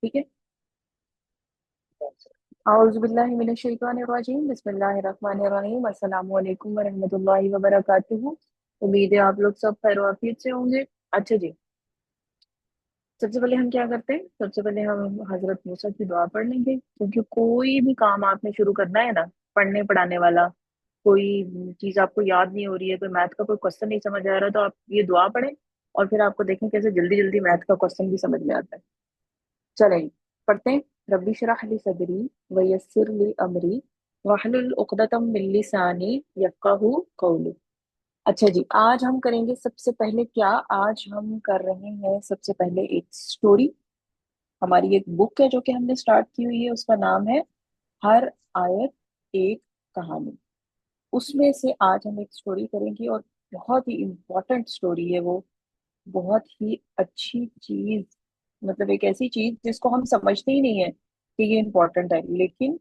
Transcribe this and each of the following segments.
ठीक है। औज़ुबिल्लाहि मिनश्शैतानिर्रजीम बिस्मिल्लाहिर्रहमानिर्रहीम अस्सलामु अलैकुम वरहमतुल्लाहि वबरकातुहू। उम्मीद है आप लोग सब खैर वाफियत से होंगे। अच्छा जी, सबसे पहले हम क्या करते हैं, सबसे पहले हम हजरत मूसा की दुआ पढ़ लेंगे, क्योंकि कोई भी काम आपने शुरू करना है ना, पढ़ने पढ़ाने वाला, कोई चीज आपको याद नहीं हो रही है, कोई मैथ का कोई क्वेश्चन नहीं समझ आ रहा, तो आप ये दुआ पढ़ें और फिर आपको देखें कैसे जल्दी जल्दी मैथ का क्वेश्चन भी समझ में आता है। चलें, पढ़ते हैं। रब्बी शरह ली सदरी वयस्सिर ली अमरी वहलुल उक़दतम मिन लिसानी यफ़क़हू क़ौली। अच्छा जी, आज हम करेंगे सबसे पहले क्या, आज हम कर रहे हैं सबसे पहले एक स्टोरी। हमारी एक बुक है जो कि हमने स्टार्ट की हुई है, उसका नाम है हर आयत एक कहानी। उसमें से आज हम एक स्टोरी करेंगे और बहुत ही इम्पोर्टेंट स्टोरी है वो। बहुत ही अच्छी चीज, मतलब एक ऐसी चीज जिसको हम समझते ही नहीं है कि ये इम्पोर्टेंट है, लेकिन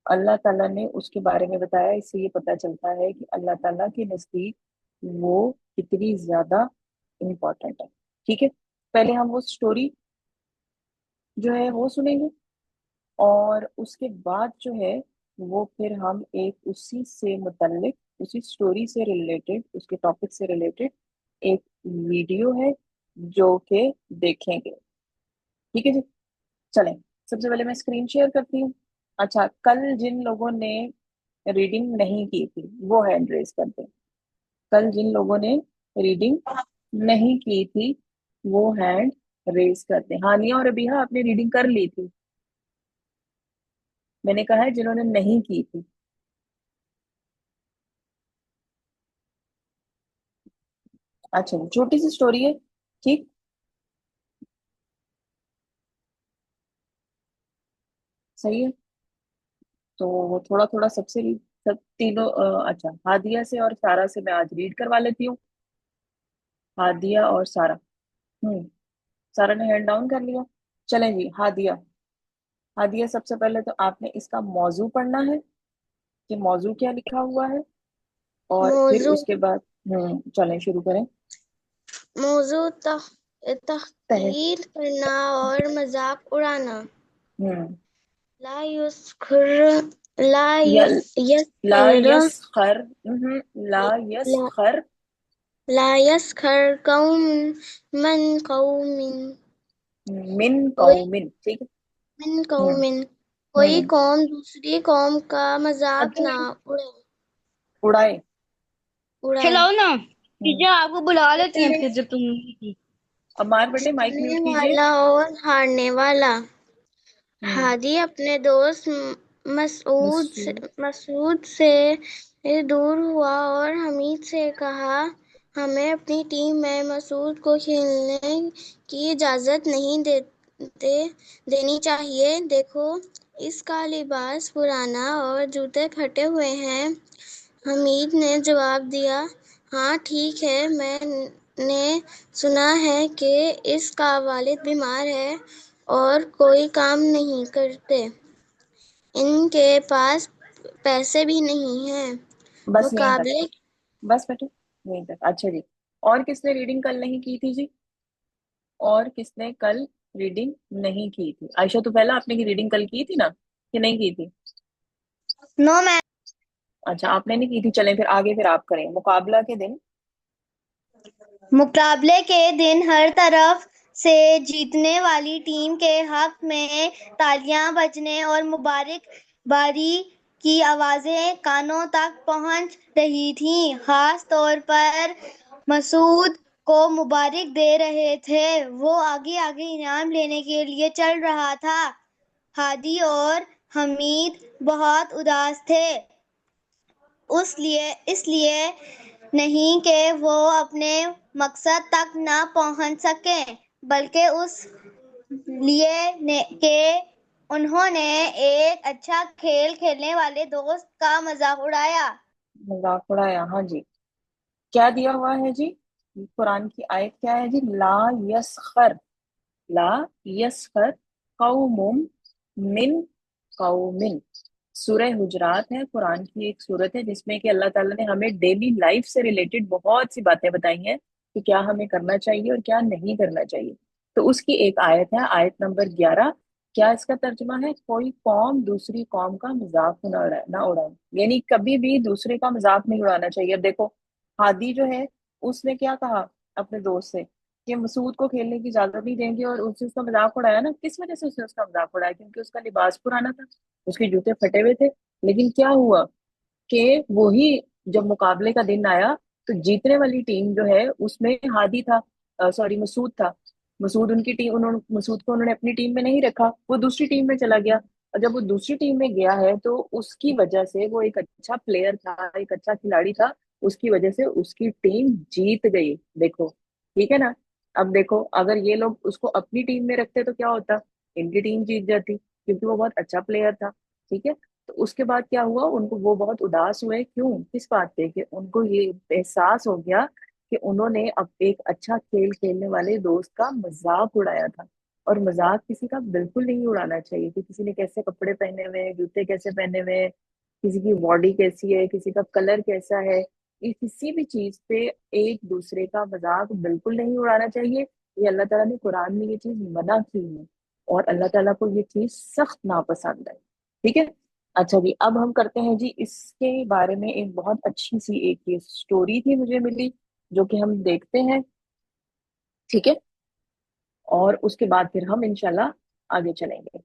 अल्लाह ताला ने उसके बारे में बताया। इससे ये पता चलता है कि अल्लाह ताला के नजदीक वो कितनी ज्यादा इम्पोर्टेंट है। ठीक है, पहले हम वो स्टोरी जो है वो सुनेंगे, और उसके बाद जो है वो फिर हम एक उसी से मुतल्लिक, उसी स्टोरी से रिलेटेड, उसके टॉपिक से रिलेटेड एक वीडियो है जो कि देखेंगे। ठीक है जी, चलें। सबसे पहले मैं स्क्रीन शेयर करती हूँ। अच्छा, कल जिन लोगों ने रीडिंग नहीं की थी वो हैंड रेज करते हैं। कल जिन लोगों ने रीडिंग नहीं की थी वो हैंड रेज करते हैं। हानिया और अबीहा आपने रीडिंग कर ली थी? मैंने कहा है जिन्होंने नहीं की थी। अच्छा, छोटी सी स्टोरी है। ठीक, सही है। तो थोड़ा थोड़ा सबसे, सब तीनों अच्छा, हादिया से और सारा से मैं आज रीड करवा लेती हूँ। हादिया और सारा। हम्म, सारा ने हैंड डाउन कर लिया। चलें जी, हादिया। हादिया, सबसे पहले तो आपने इसका मौजू पढ़ना है कि मौजू क्या लिखा हुआ है, और फिर मौजू उसके बाद चलें शुरू करें। मौजू तह तहकीर करना और मजाक उड़ाना। हम्म ला युस्खर ला या ला यस्खर यस्खर, ला ला, यस्खर ला यस्खर कौम मन कौमिन मिन कोई कौमिन। ठीक है। मिन हम्म कौमिन कोई हम्म कौम दूसरी कौम का मजाक अच्छा, ना उड़ाए उड़ाए। उड़ाए। चलाओ ना। हम्म टीचर आपको बुला लेती हैं जीतने फिर जब तुम नहीं थी। अमार बेटे माइक जीतने म्यूट कीजिए। वाला और हारने वाला। हम्म हादी अपने दोस्त मसूद। मसूद से दूर हुआ और हमीद से कहा, हमें अपनी टीम में मसूद को खेलने की इजाज़त नहीं देनी चाहिए। देखो, इसका लिबास पुराना और जूते फटे हुए हैं। हमीद ने जवाब दिया, हाँ ठीक है, मैंने सुना है कि इसका वालिद बीमार है और कोई काम नहीं करते। इनके पास पैसे भी नहीं हैं। बस यहीं तक, मुकाबले बस बेटे यहीं तक। अच्छा जी, और किसने रीडिंग कल नहीं की थी जी? और किसने कल रीडिंग नहीं की थी? आयशा तो पहला, आपने की रीडिंग कल की थी ना, कि नहीं की थी? No ma'am. अच्छा, आपने नहीं की थी। चलें फिर आगे, फिर आप करें मुकाबला के दिन। मुकाबले के दिन हर तरफ से जीतने वाली टीम के हक में तालियां बजने और मुबारक बारी की आवाजें कानों तक पहुंच रही थीं। खास तौर पर मसूद को मुबारक दे रहे थे। वो आगे आगे इनाम लेने के लिए चल रहा था। हादी और हमीद बहुत उदास थे। इसलिए नहीं कि वो अपने मकसद तक ना पहुंच सके, बल्कि उस कि उन्होंने एक अच्छा खेल खेलने वाले दोस्त का मजाक उड़ाया। मजाक उड़ाया, हाँ जी। क्या दिया हुआ है जी? कुरान की आयत क्या है जी? ला यस्खर, ला यस्खर कौमुम मिन कौमिन। सूरह हुजरात है, कुरान की एक सूरत है जिसमें कि अल्लाह ताला ने हमें डेली लाइफ से रिलेटेड बहुत सी बातें बताई हैं कि क्या हमें करना चाहिए और क्या नहीं करना चाहिए। तो उसकी एक आयत है, आयत नंबर 11, क्या इसका तर्जुमा है? कोई कौम दूसरी कौम का मजाक ना उड़ाए, यानी कभी भी दूसरे का मजाक नहीं उड़ाना चाहिए। अब देखो, हादी जो है उसने क्या कहा अपने दोस्त से कि मसूद को खेलने की इजाजत नहीं देंगे, और उसने उसका मजाक उड़ाया ना। किस वजह से उसने उसका मजाक उड़ाया? क्योंकि उसका लिबास पुराना था, उसके जूते फटे हुए थे। लेकिन क्या हुआ कि वही जब मुकाबले का दिन आया तो जीतने वाली टीम जो है उसमें हादी था, सॉरी मसूद था। मसूद उनकी टीम, उन्होंने मसूद को उन्होंने अपनी टीम में नहीं रखा, वो दूसरी टीम में चला गया। और जब वो दूसरी टीम में गया है तो उसकी वजह से, वो एक अच्छा प्लेयर था, एक अच्छा खिलाड़ी था, उसकी वजह से उसकी टीम जीत गई। देखो, ठीक है ना। अब देखो, अगर ये लोग उसको अपनी टीम में रखते तो क्या होता? इनकी टीम जीत जाती, क्योंकि वो बहुत अच्छा प्लेयर था। ठीक है। तो उसके बाद क्या हुआ, उनको वो बहुत उदास हुए। क्यों? किस बात पे? कि उनको ये एहसास हो गया कि उन्होंने अब एक अच्छा खेल खेलने वाले दोस्त का मजाक उड़ाया था। और मजाक किसी का बिल्कुल नहीं उड़ाना चाहिए, कि किसी ने कैसे कपड़े पहने हुए हैं, जूते कैसे पहने हुए हैं, किसी की बॉडी कैसी है, किसी का कलर कैसा है, ये किसी भी चीज पे एक दूसरे का मजाक बिल्कुल नहीं उड़ाना चाहिए। ये अल्लाह ताला ने कुरान में ये चीज मना की है, और अल्लाह ताला को ये चीज सख्त नापसंद है। ठीक है। अच्छा जी, अब हम करते हैं जी इसके बारे में एक बहुत अच्छी सी एक ये स्टोरी थी मुझे मिली, जो कि हम देखते हैं। ठीक है। और उसके बाद फिर हम इंशाल्लाह आगे चलेंगे।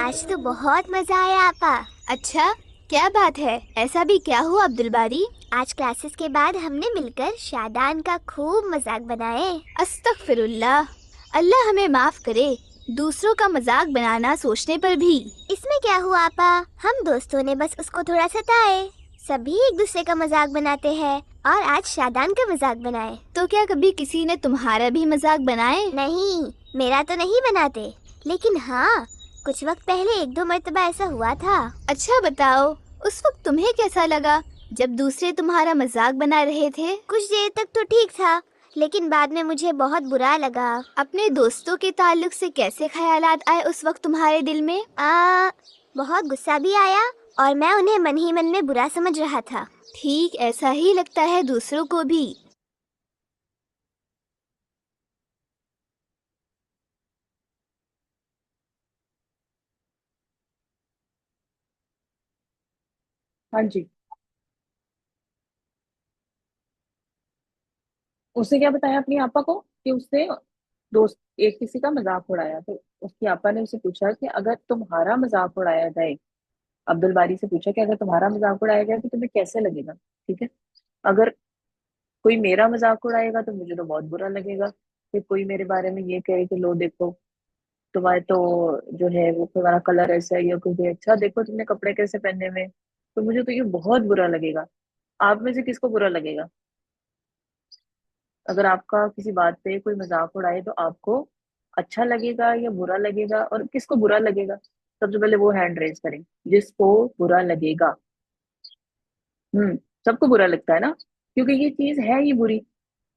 आज तो बहुत मजा आया आपा। अच्छा, क्या बात है? ऐसा भी क्या हुआ अब्दुल बारी? आज क्लासेस के बाद हमने मिलकर शादान का खूब मजाक बनाए। अस्तगफिरुल्लाह, अल्लाह हमें माफ करे, दूसरों का मजाक बनाना सोचने पर भी। इसमें क्या हुआ आपा, हम दोस्तों ने बस उसको थोड़ा सताए। सभी एक दूसरे का मजाक बनाते हैं, और आज शादान का मजाक बनाए। तो क्या कभी किसी ने तुम्हारा भी मजाक बनाए? नहीं, मेरा तो नहीं बनाते, लेकिन हाँ, कुछ वक्त पहले एक दो मर्तबा ऐसा हुआ था। अच्छा बताओ, उस वक्त तुम्हें कैसा लगा जब दूसरे तुम्हारा मजाक बना रहे थे? कुछ देर तक तो ठीक था, लेकिन बाद में मुझे बहुत बुरा लगा। अपने दोस्तों के ताल्लुक से कैसे ख्यालात आए उस वक्त तुम्हारे दिल में? बहुत गुस्सा भी आया, और मैं उन्हें मन ही मन में बुरा समझ रहा था। ठीक ऐसा ही लगता है दूसरों को भी। हाँ जी। उसने क्या बताया अपनी आपा को कि उसने दोस्त एक किसी का मजाक उड़ाया, तो उसकी आपा ने उसे पूछा कि अगर तुम्हारा मजाक उड़ाया जाए, अब्दुल बारी से पूछा कि अगर तुम्हारा मजाक उड़ाया जाए तो तुम्हें कैसे लगेगा? ठीक है। अगर कोई मेरा मजाक उड़ाएगा तो मुझे तो बहुत बुरा लगेगा, कि कोई मेरे बारे में ये कहे कि लो देखो, तुम्हारे तो जो है वो तुम्हारा कलर ऐसा है, या कुछ अच्छा देखो तुमने कपड़े कैसे पहने हुए हैं, तो मुझे तो ये बहुत बुरा लगेगा। आप में से किसको बुरा लगेगा? अगर आपका किसी बात पे कोई मजाक उड़ाए तो आपको अच्छा लगेगा या बुरा लगेगा? और किसको बुरा लगेगा? सबसे पहले वो हैंड रेज करें जिसको बुरा लगेगा। सबको बुरा लगता है ना, क्योंकि ये चीज है ही बुरी,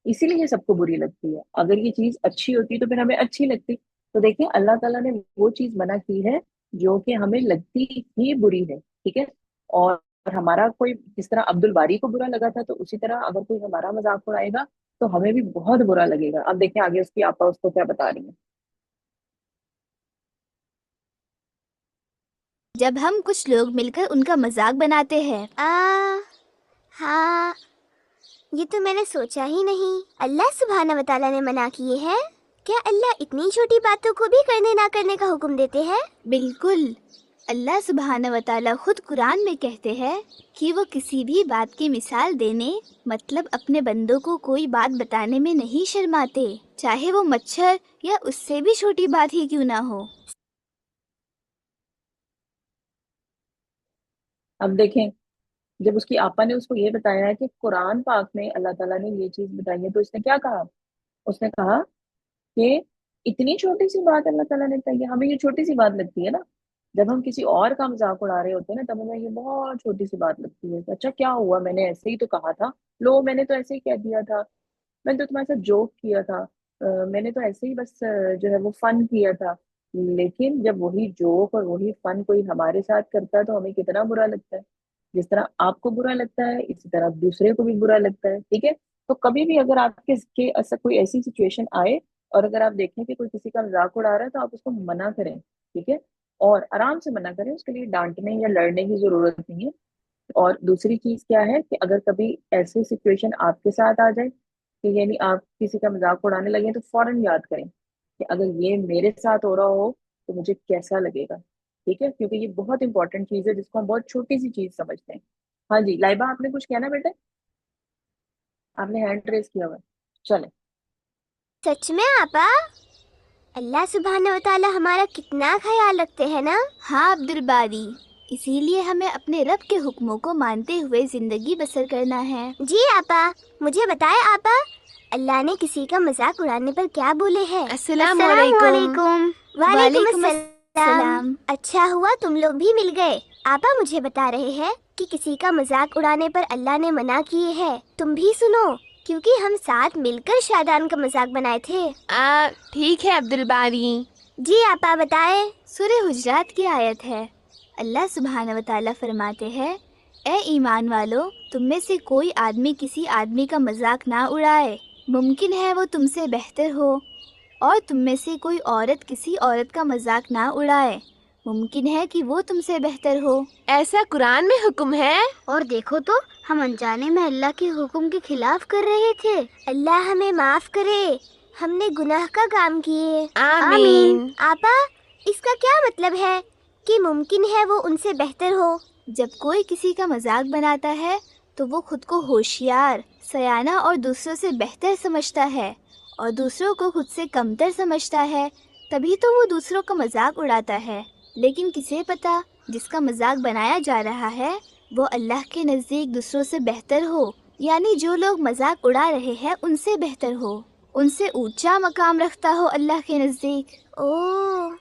इसीलिए सबको बुरी लगती है। अगर ये चीज अच्छी होती तो फिर हमें अच्छी लगती। तो देखिए, अल्लाह ताला ने वो चीज मना की है जो कि हमें लगती ही बुरी है। ठीक है। और हमारा कोई, जिस तरह अब्दुल बारी को बुरा लगा था, तो उसी तरह अगर कोई हमारा मजाक उड़ाएगा तो हमें भी बहुत बुरा लगेगा। अब देखिए आगे उसकी आपा उसको क्या बता रही है। जब हम कुछ लोग मिलकर उनका मजाक बनाते हैं। हाँ, ये तो मैंने सोचा ही नहीं। अल्लाह सुब्हाना व तआला ने मना किए हैं। क्या अल्लाह इतनी छोटी बातों को भी करने ना करने का हुक्म देते हैं? बिल्कुल, अल्लाह सुब्हाना व तआला खुद कुरान में कहते हैं कि वो किसी भी बात की मिसाल देने, मतलब अपने बंदों को कोई बात बताने में नहीं शर्माते, चाहे वो मच्छर या उससे भी छोटी बात ही क्यों ना हो। अब देखें, जब उसकी आपा ने उसको ये बताया है कि कुरान पाक में अल्लाह ताला ने ये चीज बताई है, तो उसने क्या कहा? उसने कहा कि इतनी छोटी सी बात अल्लाह ताला ने बताई है, हमें ये छोटी सी बात लगती है ना। जब हम किसी और का मजाक उड़ा रहे होते हैं ना, तब हमें ये बहुत छोटी सी बात लगती है कि अच्छा क्या हुआ, मैंने ऐसे ही तो कहा था, लो मैंने तो ऐसे ही कह दिया था, मैंने तो तुम्हारे साथ जोक किया था, मैंने तो ऐसे ही बस जो है वो फन किया था। लेकिन जब वही जोक और वही फन कोई हमारे साथ करता है तो हमें कितना बुरा लगता है। जिस तरह आपको बुरा लगता है इसी तरह दूसरे को भी बुरा लगता है, ठीक है। तो कभी भी अगर आपके के ऐसा कोई ऐसी सिचुएशन आए और अगर आप देखें कि कोई किसी का मजाक उड़ा रहा है तो आप उसको मना करें, ठीक है। और आराम से मना करें, उसके लिए डांटने या लड़ने की जरूरत नहीं है। और दूसरी चीज क्या है कि अगर कभी ऐसी सिचुएशन आपके साथ आ जाए कि यानी आप किसी का मजाक उड़ाने लगे तो फौरन याद करें कि अगर ये मेरे साथ हो रहा हो तो मुझे कैसा लगेगा, ठीक है। क्योंकि ये बहुत इंपॉर्टेंट चीज है जिसको हम बहुत छोटी सी चीज समझते हैं। हाँ जी लाइबा, आपने कुछ कहना बेटे? आपने हैंड रेस किया हुआ है। चले। सच में आपा, अल्लाह सुभान व तआला हमारा कितना ख्याल रखते हैं ना। हाँ अब्दुल बारी, इसीलिए हमें अपने रब के हुक्मों को मानते हुए जिंदगी बसर करना है। जी आपा, मुझे बताए आपा, अल्लाह ने किसी का मजाक उड़ाने पर क्या बोले हैं? अस्सलामुअलैकुम। वालेकुम वालेकुम अस्सलाम। अस्सलाम। अच्छा हुआ तुम लोग भी मिल गए। आपा मुझे बता रहे हैं कि किसी का मजाक उड़ाने पर अल्लाह ने मना किए है। तुम भी सुनो, क्योंकि हम साथ मिलकर शादान का मजाक बनाए थे। ठीक है अब्दुल बारी। जी आपा बताए। सूरह हुजरात की आयत है। अल्लाह सुब्हानहू व तआला फरमाते हैं, ए ईमान वालो, तुम में से कोई आदमी किसी आदमी का मजाक ना उड़ाए। मुमकिन है वो तुमसे बेहतर हो, और तुम में से कोई औरत किसी औरत का मजाक ना उड़ाए। मुमकिन है कि वो तुमसे बेहतर हो। ऐसा कुरान में हुक्म है। और देखो तो हम अनजाने में अल्लाह के हुक्म के खिलाफ कर रहे थे। अल्लाह हमें माफ करे, हमने गुनाह का काम किए। आमीन। आपा, इसका क्या मतलब है कि मुमकिन है वो उनसे बेहतर हो? जब कोई किसी का मजाक बनाता है तो वो खुद को होशियार, सयाना और दूसरों से बेहतर समझता है, और दूसरों को खुद से कमतर समझता है। तभी तो वो दूसरों का मजाक उड़ाता है। लेकिन किसे पता, जिसका मजाक बनाया जा रहा है वो अल्लाह के नज़दीक दूसरों से बेहतर हो, यानी जो लोग मजाक उड़ा रहे हैं उनसे बेहतर हो, उनसे ऊंचा मकाम रखता हो अल्लाह के नज़दीक। ओह,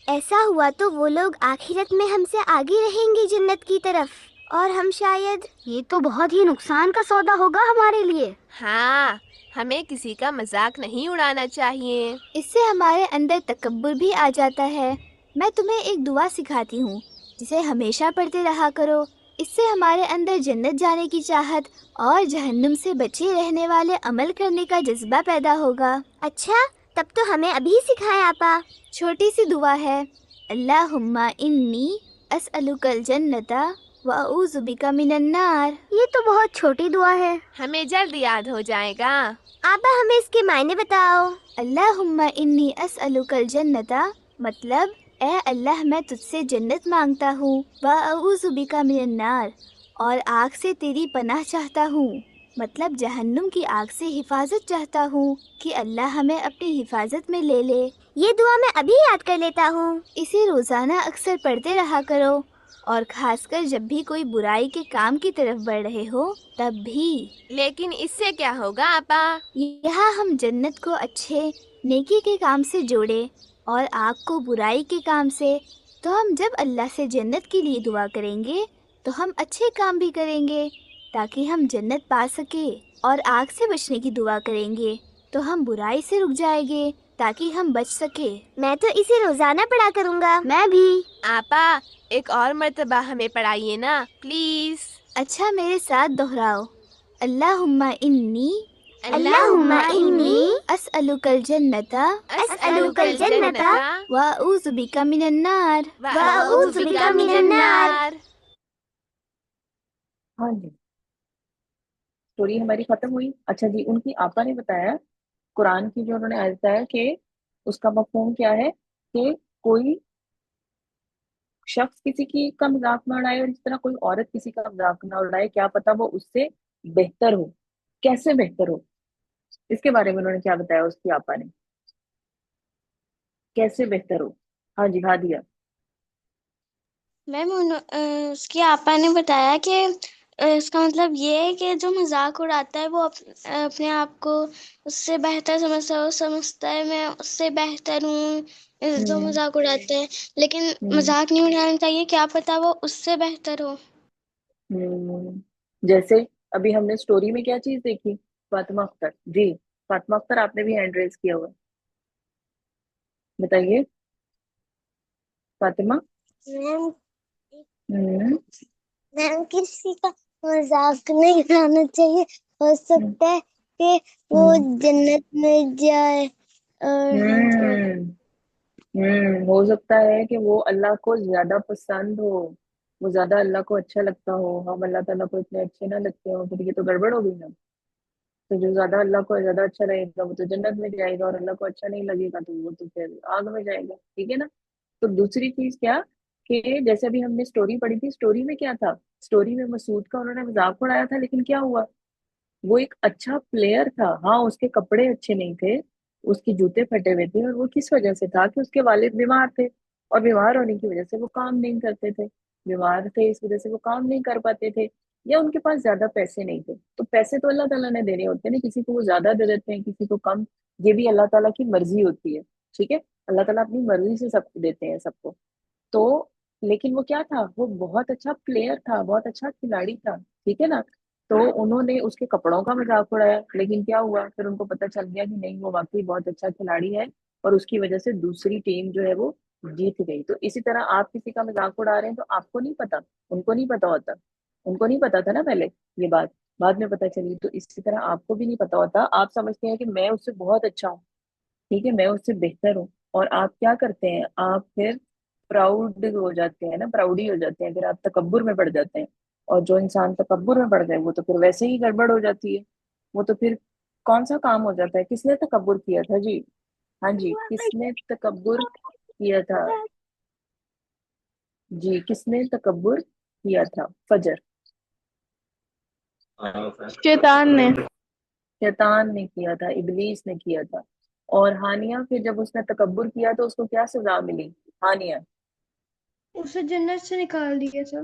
ऐसा हुआ तो वो लोग आखिरत में हमसे आगे रहेंगे जन्नत की तरफ, और हम शायद। ये तो बहुत ही नुकसान का सौदा होगा हमारे लिए। हाँ, हमें किसी का मजाक नहीं उड़ाना चाहिए। इससे हमारे अंदर तकब्बुर भी आ जाता है। मैं तुम्हें एक दुआ सिखाती हूँ, जिसे हमेशा पढ़ते रहा करो। इससे हमारे अंदर जन्नत जाने की चाहत और जहन्नुम से बचे रहने वाले अमल करने का जज्बा पैदा होगा। अच्छा, तब तो हमें अभी सिखाए आपा। छोटी सी दुआ है, अल्लाहुम्मा इन्नी अस्अलुकल जन्नता व अऊज़ु बिका मिनन नार। ये तो बहुत छोटी दुआ है। हमें जल्द याद हो जाएगा। आपा हमें इसके मायने बताओ। अल्लाहुम्मा इन्नी अस्अलुकल जन्नता मतलब, ए अल्लाह मैं तुझसे जन्नत मांगता हूँ, व अऊज़ु बिका मिनन नार और आग से तेरी पनाह चाहता हूँ, मतलब जहन्नुम की आग से हिफाजत चाहता हूँ कि अल्लाह हमें अपनी हिफाजत में ले ले। ये दुआ मैं अभी याद कर लेता हूँ। इसे रोज़ाना अक्सर पढ़ते रहा करो, और खासकर जब भी कोई बुराई के काम की तरफ बढ़ रहे हो तब भी। लेकिन इससे क्या होगा आपा? यहाँ हम जन्नत को अच्छे नेकी के काम से जोड़े और आग को बुराई के काम से। तो हम जब अल्लाह से जन्नत के लिए दुआ करेंगे तो हम अच्छे काम भी करेंगे ताकि हम जन्नत पा सके, और आग से बचने की दुआ करेंगे तो हम बुराई से रुक जाएंगे ताकि हम बच सके। मैं तो इसे रोजाना पढ़ा करूँगा। मैं भी। आपा, एक और मर्तबा हमें पढ़ाइए ना प्लीज। अच्छा, मेरे साथ दोहराओ, अल्लाहुम्मा इन्नी अल्लाहुम्मा इन्नी अस्अलुकल जन्नता अस्अलुकल जन्नता व अऊज़ु बिका मिनन नार। व अऊज़ु बिका मिनन नार। हाँ जी, स्टोरी हमारी खत्म हुई। अच्छा जी, उनकी आपा ने बताया कुरान की जो उन्होंने आयत है कि उसका मफहूम क्या है कि कोई शख्स किसी की का मजाक ना उड़ाए और इस तरह कोई औरत किसी का मजाक ना उड़ाए, क्या पता वो उससे बेहतर हो। कैसे बेहतर हो, इसके बारे में उन्होंने क्या बताया उसकी आपा ने, कैसे बेहतर हो? हाँ जी, हाँ दिया। मैम उसकी आपा ने बताया कि इसका मतलब ये है कि जो मजाक उड़ाता है वो अपने आप को उससे बेहतर समझता है मैं उससे बेहतर हूँ, जो हम्म मजाक उड़ाता है। लेकिन हम्म मजाक नहीं उड़ाना चाहिए, क्या पता वो उससे बेहतर हो। जैसे अभी हमने स्टोरी में क्या चीज देखी? फातिमा अख्तर जी। फातिमा अख्तर, आपने भी हैंड रेस किया हुआ है, बताइए। फातिमा। मैम हम्म। मैम किसी का मजाक नहीं उड़ाना चाहिए। हो हम्म। सकता है कि वो हम्म। जन्नत में जाए और हम थोड़ा हम्म। हो सकता है कि वो अल्लाह को ज्यादा पसंद हो, वो ज्यादा अल्लाह को अच्छा लगता हो, हम अल्लाह ताला को इतने अच्छे ना लगते हो, फिर ये तो गड़बड़ हो गई ना। तो जो ज्यादा अल्लाह को ज्यादा अच्छा रहेगा वो तो जन्नत में जाएगा, और अल्लाह को अच्छा नहीं लगेगा तो वो तो फिर आग में जाएगा। ठीक है ना। तो दूसरी चीज क्या, कि जैसे अभी हमने स्टोरी पढ़ी थी, स्टोरी में क्या था, स्टोरी में मसूद का उन्होंने मजाक उड़ाया था, लेकिन क्या हुआ, वो एक अच्छा प्लेयर था। हाँ, उसके कपड़े अच्छे नहीं थे, उसके जूते फटे हुए थे, और वो किस वजह से था कि उसके वालिद बीमार थे, और बीमार होने की वजह से वो काम नहीं करते थे। बीमार थे इस वजह से वो काम नहीं कर पाते थे, या उनके पास ज्यादा पैसे नहीं थे। तो पैसे तो अल्लाह ताला ने देने होते हैं ना, किसी को वो ज्यादा दे देते हैं, किसी को कम। ये भी अल्लाह ताला की मर्जी होती है। ठीक है। अल्लाह ताला अपनी मर्जी से सबको देते हैं, सबको। तो लेकिन वो क्या था, वो बहुत अच्छा प्लेयर था, बहुत अच्छा खिलाड़ी था। ठीक है ना। तो उन्होंने उसके कपड़ों का मजाक उड़ाया, लेकिन क्या हुआ, फिर उनको पता चल गया कि नहीं, वो वाकई बहुत अच्छा खिलाड़ी है, और उसकी वजह से दूसरी टीम जो है वो जीत गई। तो इसी तरह आप किसी का मजाक उड़ा रहे हैं तो आपको नहीं पता, उनको नहीं पता होता। उनको नहीं पता था ना पहले, ये बात बाद में पता चली। तो इसी तरह आपको भी नहीं पता होता, आप समझते हैं कि मैं उससे बहुत अच्छा हूँ, ठीक है, मैं उससे बेहतर हूँ, और आप क्या करते हैं, आप फिर प्राउड हो जाते हैं ना, प्राउडी हो जाते हैं, फिर आप तकब्बुर में पड़ जाते हैं। और जो इंसान तकब्बुर में पड़ जाए वो तो फिर वैसे ही गड़बड़ हो जाती है। वो तो फिर कौन सा काम हो जाता है, किसने तकब्बुर किया था जी। हाँ जी, किसने तकब्बुर किया था, जी किसने तकब्बुर किया था, फजर। शैतान ने। शैतान ने किया था, इबलीस ने किया था। और हानिया, फिर जब उसने तकब्बुर किया तो उसको क्या सजा मिली, हानिया। उसे जन्नत से निकाल दिया था।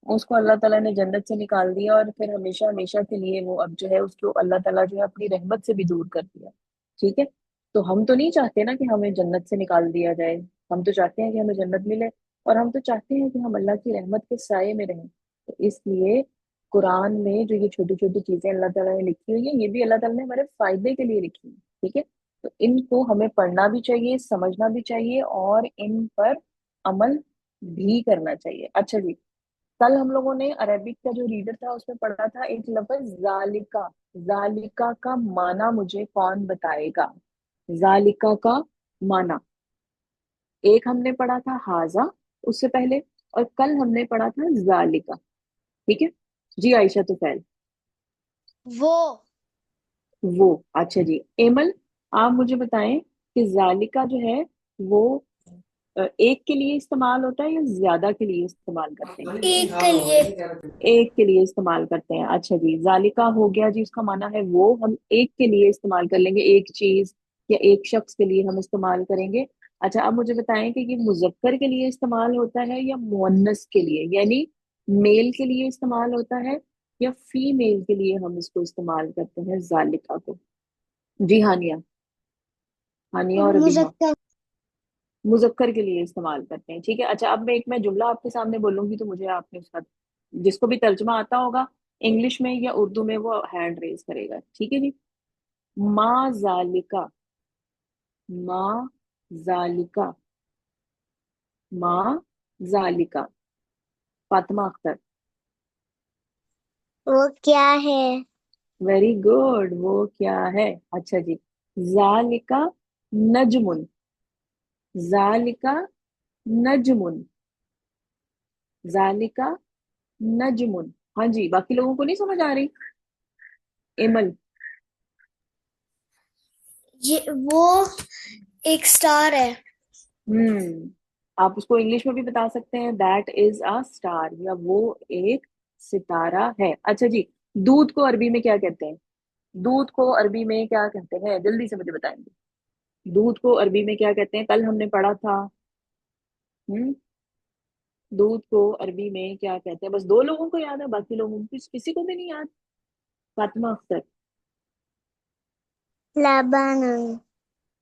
उसको अल्लाह ताला ने जन्नत से निकाल दिया, और फिर हमेशा हमेशा के लिए वो अब जो है उसको अल्लाह ताला जो है अपनी रहमत से भी दूर कर दिया। ठीक है। तो हम तो नहीं चाहते ना कि हमें जन्नत से निकाल दिया जाए, हम तो चाहते हैं कि हमें जन्नत मिले, और हम तो चाहते हैं कि हम अल्लाह की रहमत के साए में रहें। तो इसलिए कुरान में जो ये छोटी छोटी चीजें अल्लाह ताला ने लिखी हुई है, ये भी अल्लाह ताला ने हमारे फायदे के लिए लिखी है। ठीक है। तो इनको हमें पढ़ना भी चाहिए, समझना भी चाहिए, और इन पर अमल भी करना चाहिए। अच्छा जी, कल हम लोगों ने अरेबिक का जो रीडर था उसमें पढ़ा था एक लफ्ज जालिका। जालिका का माना मुझे कौन बताएगा, जालिका का माना। एक हमने पढ़ा था हाजा उससे पहले, और कल हमने पढ़ा था जालिका। ठीक है। जी आयशा तुफैल। वो वो, अच्छा जी एमल, आप मुझे बताएं कि जालिका जो है वो एक के लिए इस्तेमाल होता है या ज्यादा के लिए इस्तेमाल करते हैं। एक के लिए। एक के लिए इस्तेमाल करते हैं। अच्छा जी, जालिका हो गया जी, उसका माना है वो, हम एक के लिए इस्तेमाल कर लेंगे, एक चीज या एक शख्स के लिए हम इस्तेमाल करेंगे। अच्छा, अब मुझे बताएं कि ये मुजक्कर के लिए इस्तेमाल होता है या मुअन्नस के लिए, यानी मेल के लिए इस्तेमाल होता है, या फीमेल के लिए हम इसको इस्तेमाल करते हैं जालिका को। जी हानिया, हानिया और अबीहा। मुजक्कर। मुजक्कर के लिए इस्तेमाल करते हैं। ठीक है। अच्छा, अब मैं जुमला आपके सामने बोलूंगी तो मुझे आपने उसका, जिसको भी तर्जुमा आता होगा इंग्लिश में या उर्दू में, वो हैंड रेज करेगा। ठीक है जी। माँ जालिका, माँ जालिका, माँ जालिका। फातिमा अख्तर। वो क्या है। वेरी गुड, वो क्या है। अच्छा जी, जालिका नजमुन, जालिका नजमुन, जालिका नजमुन। हाँ जी, बाकी लोगों को नहीं समझ आ रही। एमल। ये वो एक स्टार है। आप उसको इंग्लिश में भी बता सकते हैं, दैट इज अ स्टार, या वो एक सितारा है। अच्छा जी, दूध को अरबी में क्या कहते हैं, दूध को अरबी में क्या कहते हैं, जल्दी से मुझे बताएंगे। दूध को अरबी में क्या कहते हैं, कल हमने पढ़ा था। हम्म। दूध को अरबी में क्या कहते हैं, बस दो लोगों को याद है, बाकी लोगों को किसी को भी नहीं याद। फातिमा अख्तर। लबनन।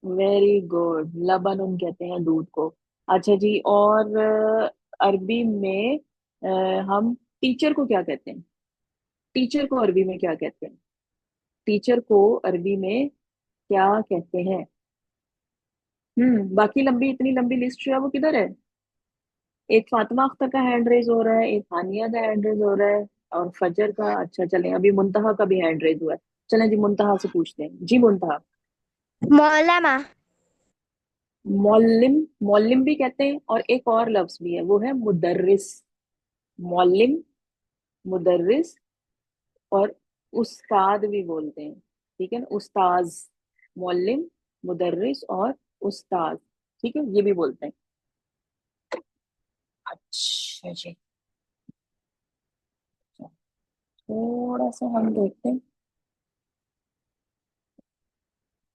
वेरी गुड, लबनन कहते हैं दूध को। अच्छा जी, और अरबी में हम टीचर को क्या कहते हैं, टीचर को अरबी में क्या कहते हैं, टीचर को अरबी में क्या कहते हैं। बाकी लंबी, इतनी लंबी लिस्ट जो है वो किधर है। एक फातिमा अख्तर का हैंड रेज हो रहा है, एक हानिया का हैंड रेज हो रहा है, और फजर का। अच्छा चलें, अभी मुंतहा का भी हैंड रेज हुआ है। चलें जी, मुंतहा से पूछते हैं जी। मुंतहा। मौलामा। मौलिम। मौलिम भी कहते हैं, और एक और लफ्ज भी है, वो है मुदर्रिस। मौलिम, मुदर्रिस, और उस्ताद भी बोलते हैं। ठीक है ना, उस्ताज। मौलिम, मुदर्रिस और उस्ताद। ठीक है, ये भी बोलते हैं। अच्छा जी, थोड़ा सा हम देखते हैं।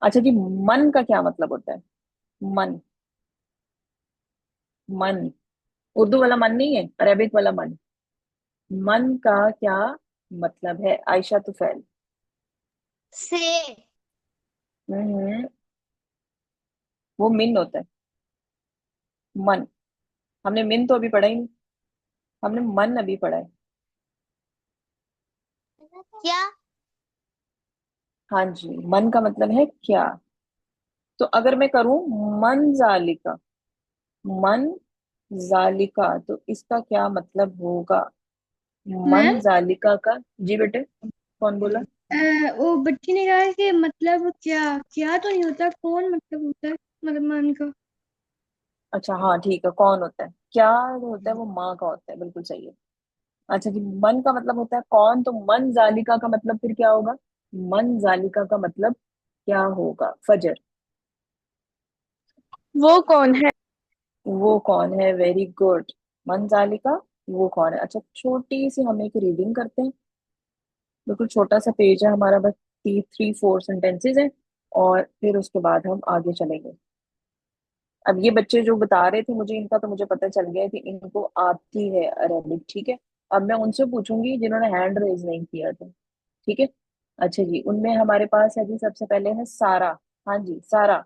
अच्छा जी, मन का क्या मतलब होता है? मन। मन, उर्दू वाला मन नहीं है, अरेबिक वाला मन। मन का क्या मतलब है, आयशा तुफैल? से। हम्म, वो मिन होता है। मन। हमने मिन तो अभी पढ़ा ही नहीं, हमने मन अभी पढ़ा है। क्या? हाँ जी, मन का मतलब है क्या। तो अगर मैं करूं मन जालिका, मन जालिका, तो इसका क्या मतलब होगा? मन मैम, जालिका का। जी बेटे, कौन बोला? वो बच्ची ने कहा कि मतलब क्या क्या तो नहीं होता, कौन मतलब होता है, मतलब मान का। अच्छा हाँ ठीक है, कौन होता है, क्या जो होता है वो माँ का होता है, बिल्कुल सही है। अच्छा जी, मन का मतलब होता है कौन, तो मन जालिका का मतलब फिर क्या होगा? मन जालिका का मतलब क्या होगा, फजर? वो कौन है? वो कौन है, वेरी गुड। मन जालिका, वो कौन है। अच्छा, छोटी सी हम एक रीडिंग करते हैं। बिल्कुल छोटा सा पेज है हमारा, बस 3-4 सेंटेंसेस हैं, और फिर उसके बाद हम आगे चलेंगे। अब ये बच्चे जो बता रहे थे मुझे, इनका तो मुझे पता चल गया कि इनको आती है अरेबिक। ठीक है, अब मैं उनसे पूछूंगी जिन्होंने हैंड रेज नहीं किया था। ठीक है। अच्छा जी, उनमें हमारे पास है जी, सबसे पहले है सारा। हाँ जी सारा,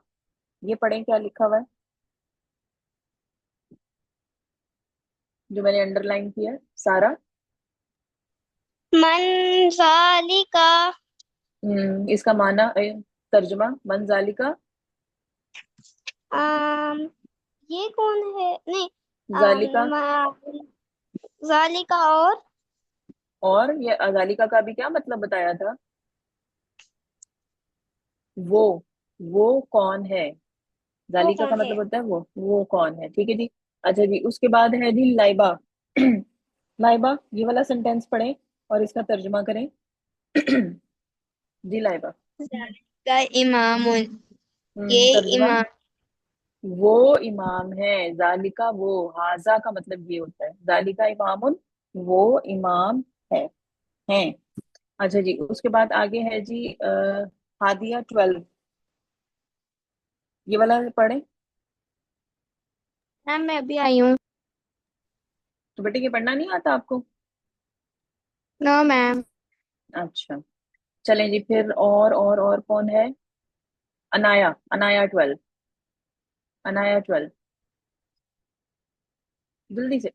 ये पढ़ें क्या लिखा हुआ है, जो मैंने अंडरलाइन किया है, सारा। मंजालिका। इसका माना तर्जुमा मंजाली का। आम, ये कौन है? नहीं। जालिका। जालिका और और ये जालिका का भी क्या मतलब बताया था? वो वो कौन है। वो जालिका का कौन है? मतलब होता है वो कौन है। ठीक है जी। अच्छा जी, उसके बाद है जी लाइबा। लाइबा, ये वाला सेंटेंस पढ़ें और इसका तर्जुमा करें। जी लाइबा। का इमाम। ये तर्जुमा। इमाम वो इमाम है, जालिका वो, हाजा का मतलब ये होता है, जालिका इमामुन, वो इमाम है। हैं। अच्छा जी, उसके बाद आगे है जी हादिया 12। ये वाला पढ़े। मैम, मैं अभी आई हूँ। तो बेटे ये पढ़ना नहीं आता आपको? No ma'am. अच्छा, चलें जी फिर, और कौन है? अनाया, अनाया 12। अनाया 12, जल्दी से।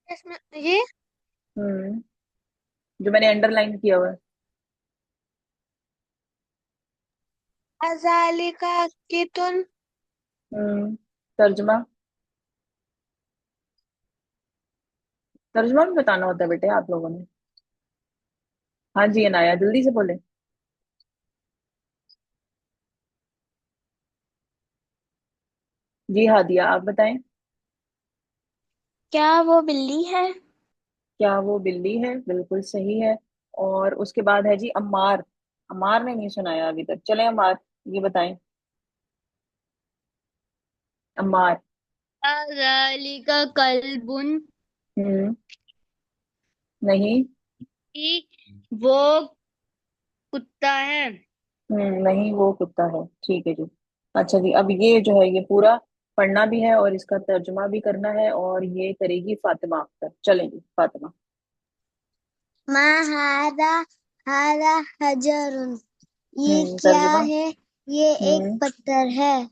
इसमें ये हम्म, जो मैंने अंडरलाइन किया हुआ है। अजालिका की तुम। तर्जुमा। तर्जुमा भी बताना होता है बेटे आप लोगों ने। हाँ जी अनाया, जल्दी से बोले। जी हादिया, आप बताएं। क्या वो बिल्ली है? क्या वो बिल्ली है, बिल्कुल सही है। और उसके बाद है जी अम्मार। अम्मार ने नहीं सुनाया अभी तक, चले अम्मार, ये बताएं। अम्मार। अजालिका कल्बुन। हम्म, नहीं। कि वो कुत्ता है। नहीं, वो कुत्ता है। ठीक है जी। अच्छा जी, अब ये जो है ये पूरा पढ़ना भी है और इसका तर्जुमा भी करना है, और ये करेगी फातिमा अख्तर। चलेंगी फातिमा। मा हादा हादा हजरुन। ये क्या तर्जुमा। है? ये एक हम्म, पत्थर है।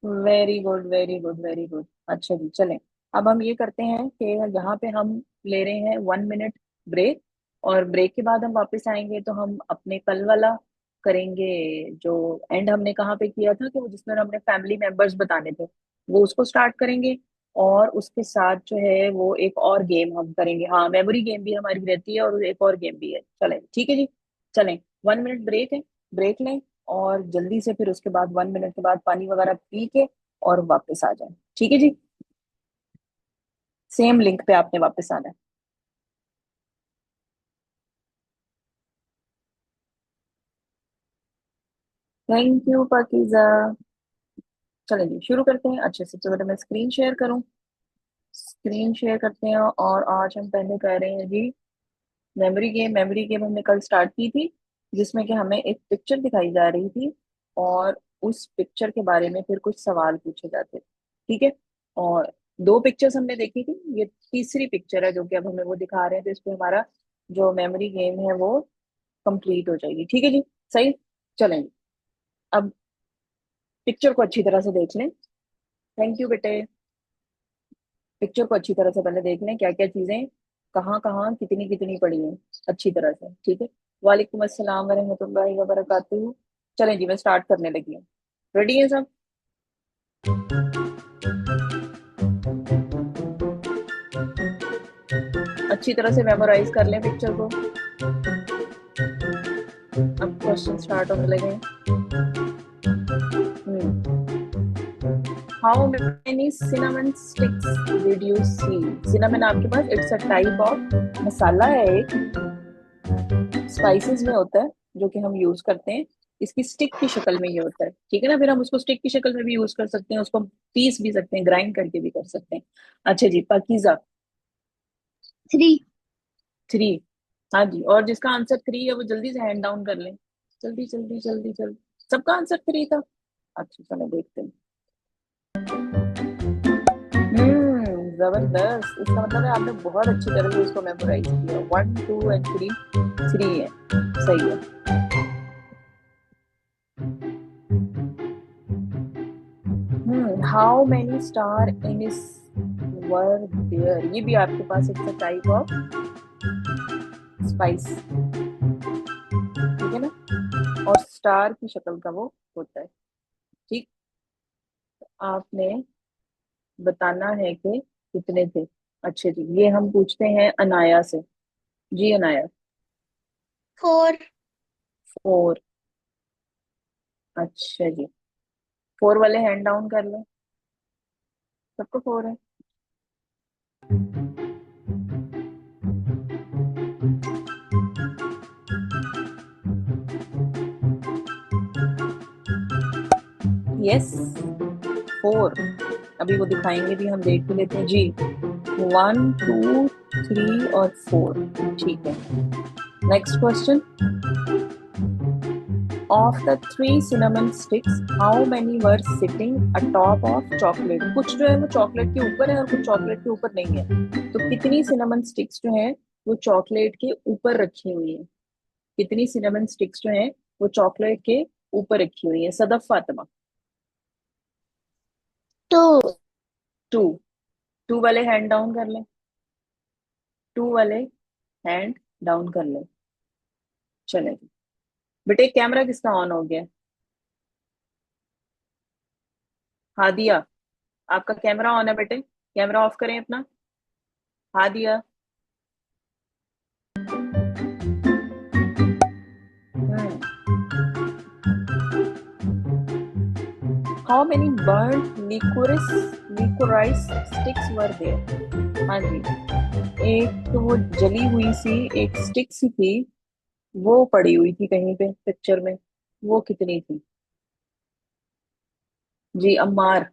Very good very good very good. अच्छा जी, चलें। अब हम ये करते हैं कि यहाँ पे हम ले रहे हैं 1 मिनट ब्रेक, और ब्रेक के बाद हम वापस आएंगे तो हम अपने कल वाला करेंगे। जो एंड हमने कहाँ पे किया था कि वो जिसमें हमने फैमिली मेंबर्स बताने थे, वो उसको स्टार्ट करेंगे। और उसके साथ जो है वो एक और गेम हम करेंगे। हाँ, मेमोरी गेम भी हमारी रहती है और एक और गेम भी है। चलें, ठीक है जी। चलें, 1 मिनट ब्रेक है, ब्रेक लें और जल्दी से फिर उसके बाद 1 मिनट के बाद पानी वगैरह पी के और वापस आ जाएं। ठीक है जी, सेम लिंक पे आपने वापस आना है। थैंक यू पाकिजा। चलें जी, शुरू करते हैं। अच्छा, सबसे पहले मैं स्क्रीन शेयर करूं। स्क्रीन शेयर करते हैं और आज हम पहले कर रहे हैं जी मेमोरी गेम। मेमोरी गेम हमने कल स्टार्ट की थी, जिसमें कि हमें एक पिक्चर दिखाई जा रही थी और उस पिक्चर के बारे में फिर कुछ सवाल पूछे जाते थे। ठीक है, और दो पिक्चर्स हमने देखी थी, ये तीसरी पिक्चर है जो कि अब हमें वो दिखा रहे हैं, तो इस पे हमारा जो मेमोरी गेम है वो कंप्लीट हो जाएगी। ठीक है जी, सही। चलेंगे, अब पिक्चर को अच्छी तरह से देख लें। थैंक यू बेटे। पिक्चर को अच्छी तरह से पहले देख लें, क्या क्या चीजें कहाँ कहाँ कितनी कितनी पड़ी हैं अच्छी तरह से। ठीक है, वालेकुम अस्सलाम वरहमतुल्लाहि वबरकातुहू। चलें जी, मैं स्टार्ट करने लगी हूँ। रेडी है सब? अच्छी तरह से मेमोराइज कर लें पिक्चर को। अब क्वेश्चन स्टार्ट होने लगे हैं। How many cinnamon sticks did you see? Cinnamon आपके पास it's a type of masala है, एक स्पाइसेस में होता है जो कि हम यूज करते हैं। इसकी स्टिक की शक्ल में ये होता है। ठीक है ना, फिर हम उसको स्टिक की शक्ल में भी यूज कर सकते हैं, उसको पीस भी सकते हैं, ग्राइंड करके भी कर सकते हैं। अच्छा जी, पाकीजा। 3। 3? हाँ जी, और जिसका आंसर 3 है वो जल्दी से हैंड डाउन कर लें। जल्दी जल्दी जल्दी जल्दी। सबका आंसर 3 था? अच्छा, चलो देखते हैं। जबरदस्त। इसका मतलब है आपने बहुत अच्छी तरह से इसको मेमोराइज किया। 1 2 एंड 3, 3 है। सही है। हाउ मेनी स्टार इन इस वर देयर? ये भी आपके पास it's a type of spice. ठीक है ना, और स्टार की शक्ल का वो होता है। ठीक, आपने बताना है कि कितने थे। अच्छे जी, ये हम पूछते हैं अनाया से। जी अनाया। 4। 4? अच्छा जी, 4 वाले हैंड डाउन कर लें। सबको 4 है? यस, 4। अभी वो दिखाएंगे भी, हम देख भी लेते हैं जी। 1 2 3 और 4। ठीक है, next question. Of the 3 cinnamon sticks, how many were sitting atop of chocolate? कुछ जो है वो चॉकलेट के ऊपर है और कुछ चॉकलेट के ऊपर नहीं है। तो कितनी सिनेमन स्टिक्स जो है वो चॉकलेट के ऊपर रखी हुई है? कितनी सिनेमन स्टिक्स जो है वो चॉकलेट के ऊपर रखी हुई है? सदफ फातिमा। 2। 2? 2 वाले हैंड डाउन कर लें। 2 वाले हैंड डाउन कर लें। चले बेटे, कैमरा किसका ऑन हो गया? हादिया, आपका कैमरा ऑन है बेटे, कैमरा ऑफ करें अपना। Hadiya. Hmm how many burn liquorice sticks were there? हाँ जी, एक तो वो जली हुई सी एक स्टिक सी थी, वो पड़ी हुई थी कहीं पे पिक्चर में। वो कितनी थी? जी अम्मार।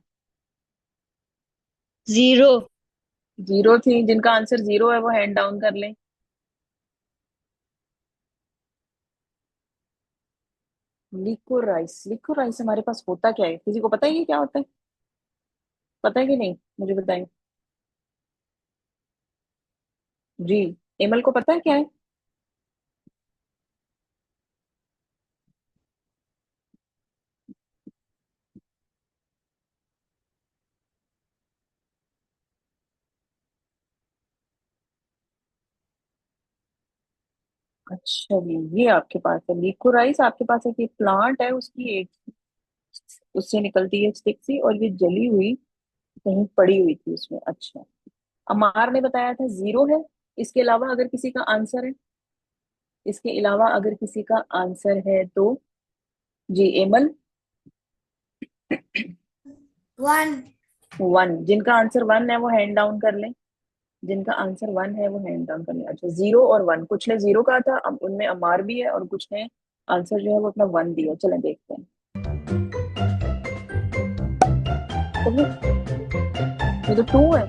0। 0 थी? जिनका आंसर 0 है वो हैंड डाउन कर लें। लिकोराइस, लिकोराइस हमारे पास होता क्या है? किसी को पता है ये क्या होता है? पता है कि नहीं, मुझे बताएं। जी, एमल को पता है क्या है? अच्छा जी, ये आपके पास है लिकोराइस। आपके पास एक ये प्लांट है, उसकी एक उससे निकलती है स्टिक सी, और ये जली हुई कहीं पड़ी हुई थी उसमें। अच्छा, अमार ने बताया था 0 है। इसके अलावा अगर किसी का आंसर है, इसके अलावा अगर किसी का आंसर है तो जी एमल। 1। 1, जिनका आंसर 1 है वो हैंड डाउन कर लें। जिनका आंसर 1 है वो हैंड डाउन कर लें। अच्छा, 0 और 1, कुछ ने 0 कहा था, अब उनमें अमार भी है, और कुछ ने आंसर जो है वो अपना 1 दिया। चलें देखते हैं। चलिए, ये तो 2 है।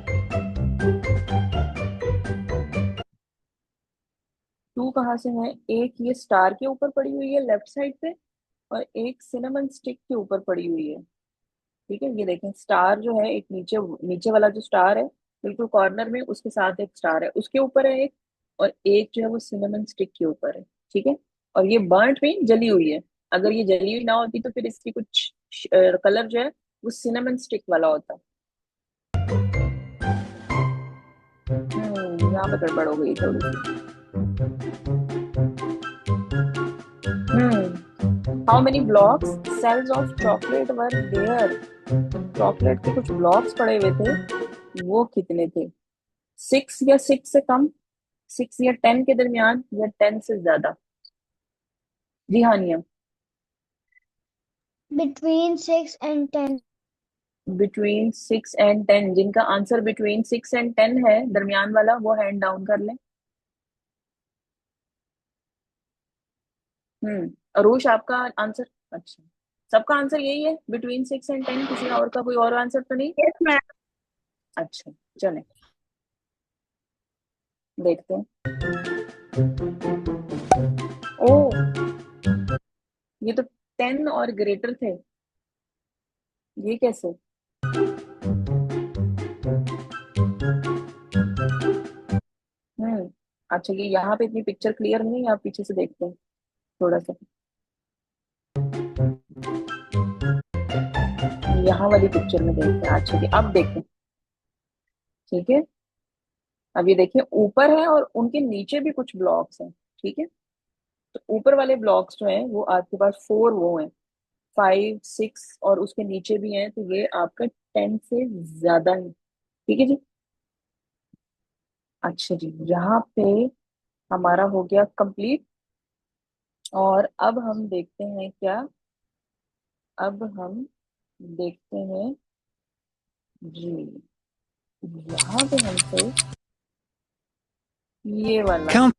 2 कहाँ से है? एक ये स्टार के ऊपर पड़ी हुई है लेफ्ट साइड पे, और एक सिनेमन स्टिक के ऊपर पड़ी हुई है। ठीक है, ये देखें, स्टार जो है एक नीचे, नीचे वाला जो स्टार है बिल्कुल कॉर्नर में, उसके साथ एक स्टार है, उसके ऊपर है एक, और एक जो है वो सिनेमन स्टिक के ऊपर है। ठीक है, और ये बर्nt हुई, जली हुई है। अगर ये जली हुई ना होती तो फिर इसकी कुछ कलर जो है वो सिनेमन स्टिक वाला होता। यहाँ पे गड़बड़ हो गई थोड़ी सी। How many blocks cells of chocolate were there? Chocolate के कुछ ब्लॉक्स पड़े हुए थे, वो कितने थे? 6 या 6 से कम, 6 या 10 के दरमियान, या 10 से ज्यादा? जी हाँ निया। Between 6 and 10. बिटवीन 6 and 10, जिनका आंसर बिटवीन 6 and 10 है, दरमियान वाला, वो हैंड डाउन कर लें। अरूश, आपका आंसर? अच्छा, सबका आंसर यही है, बिटवीन 6 and 10, किसी और का कोई और आंसर तो नहीं? Yes, ma'am. अच्छा, चलें देखते हैं। ओ, ये तो 10 और ग्रेटर थे, ये कैसे? हम्म अच्छा, ये यहाँ पे इतनी पिक्चर क्लियर नहीं है, आप पीछे से देखते हैं थोड़ा सा। यहाँ वाली पिक्चर में देखते हैं। अच्छा जी, अब देखें। ठीक है, अब ये देखिए, ऊपर है और उनके नीचे भी कुछ ब्लॉक्स हैं। ठीक है, तो ऊपर वाले ब्लॉक्स जो हैं वो आपके पास 4 वो हैं, 5, 6, और उसके नीचे भी हैं, तो ये आपका 10 से ज्यादा है। ठीक है जी। अच्छा जी, यहाँ पे हमारा हो गया कंप्लीट, और अब हम देखते हैं क्या? अब हम देखते हैं जी, यहाँ पे हमसे ये वाला। Count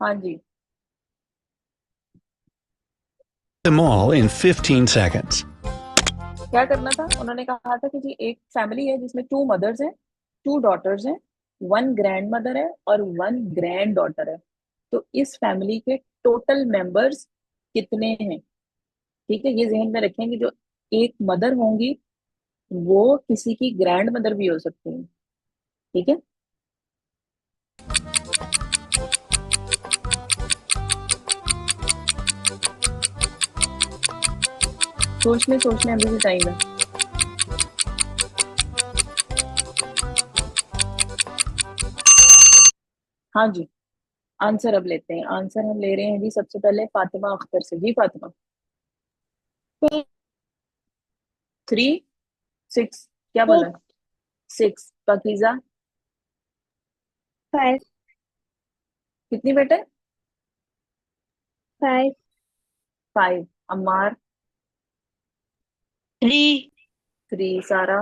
हाँ जी, them all in 15 seconds. क्या करना था? उन्होंने कहा था कि जी एक फैमिली है जिसमें 2 मदर्स हैं, 2 डॉटर्स हैं, 1 ग्रैंड मदर है और 1 ग्रैंड डॉटर है। तो इस फैमिली के टोटल मेंबर्स कितने हैं? ठीक है, ये जहन में रखें कि जो एक मदर होंगी वो किसी की ग्रैंड मदर भी हो सकती है। ठीक है, सोच लें, अभी भी टाइम है। हाँ जी, आंसर अब लेते हैं। आंसर हम ले रहे हैं जी सबसे पहले फातिमा अख्तर से। जी फातिमा। 3, 6, क्या बोला? 6। पाकीज़ा 5. कितनी बेटे? 5. 5। अम्मार 3. 3। सारा?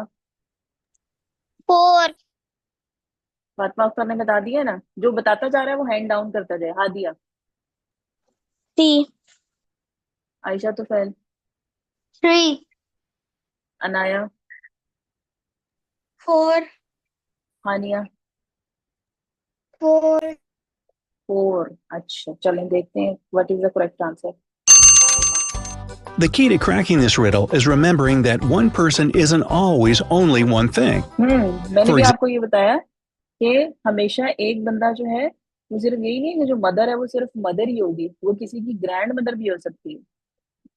4. फातिमा अख्तर ने बता दिया ना, जो बताता जा रहा है वो हैंड डाउन करता जाए। हादिया? 3. आयशा तुफैल? 3. अनाया? 4. हानिया? 4. 4। अच्छा, चलें देखते हैं what is the correct answer. The key to cracking this riddle is remembering that one person isn't always only one thing. मैंने For भी example, आपको ये बताया कि हमेशा एक बंदा जो है वो सिर्फ यही नहीं है कि जो मदर है वो सिर्फ मदर ही होगी, वो किसी की ग्रैंड मदर भी हो सकती है।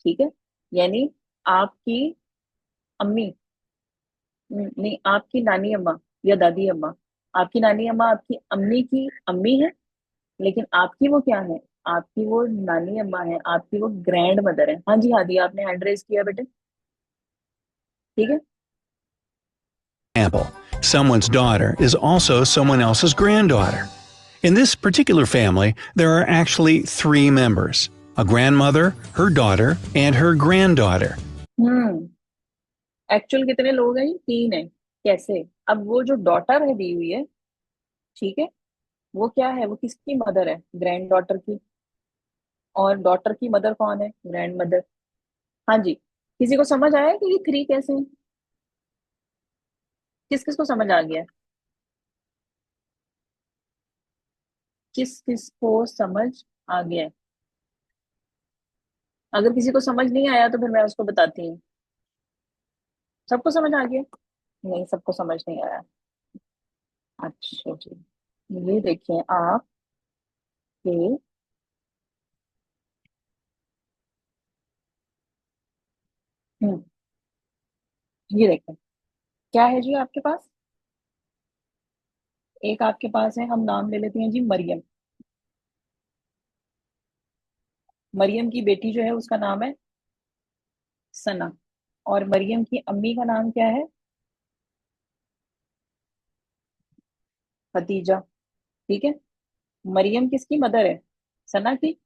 ठीक है, यानी आपकी अम्मी, नहीं, आपकी नानी अम्मा या दादी अम्मा, आपकी नानी अम्मा आपकी अम्मी की अम्मी है, लेकिन आपकी वो क्या है? आपकी वो नानी अम्मा है, आपकी वो ग्रैंड मदर है। हाँ जी, हादी, आपने हैंड रेज किया बेटे। ठीक है, example, someone's daughter is also someone else's granddaughter. In this particular family, there are actually 3 members: a grandmother, her daughter, and her granddaughter. Actual कितने लोग हैं? 3 है। कैसे? अब वो जो डॉटर है दी हुई है, ठीक है, वो क्या है? वो किसकी मदर है? ग्रैंड डॉटर की। और डॉटर की मदर कौन है? Grand mother. हाँ जी, किसी को समझ आया कि ये 3 कैसे हैं? किस किस को समझ आ गया? किस किस को समझ आ गया है? अगर किसी को समझ नहीं आया तो फिर मैं उसको बताती हूँ। सबको समझ आ गया? नहीं, सबको समझ नहीं आया। अच्छा जी, ये देखिए आप के हम्म, ये देखें क्या है जी आपके पास। एक आपके पास है, हम नाम ले लेते हैं जी मरियम। मरियम की बेटी जो है उसका नाम है सना। और मरियम की अम्मी का नाम क्या है? खदीजा। ठीक है, मरियम किसकी मदर है? सना की।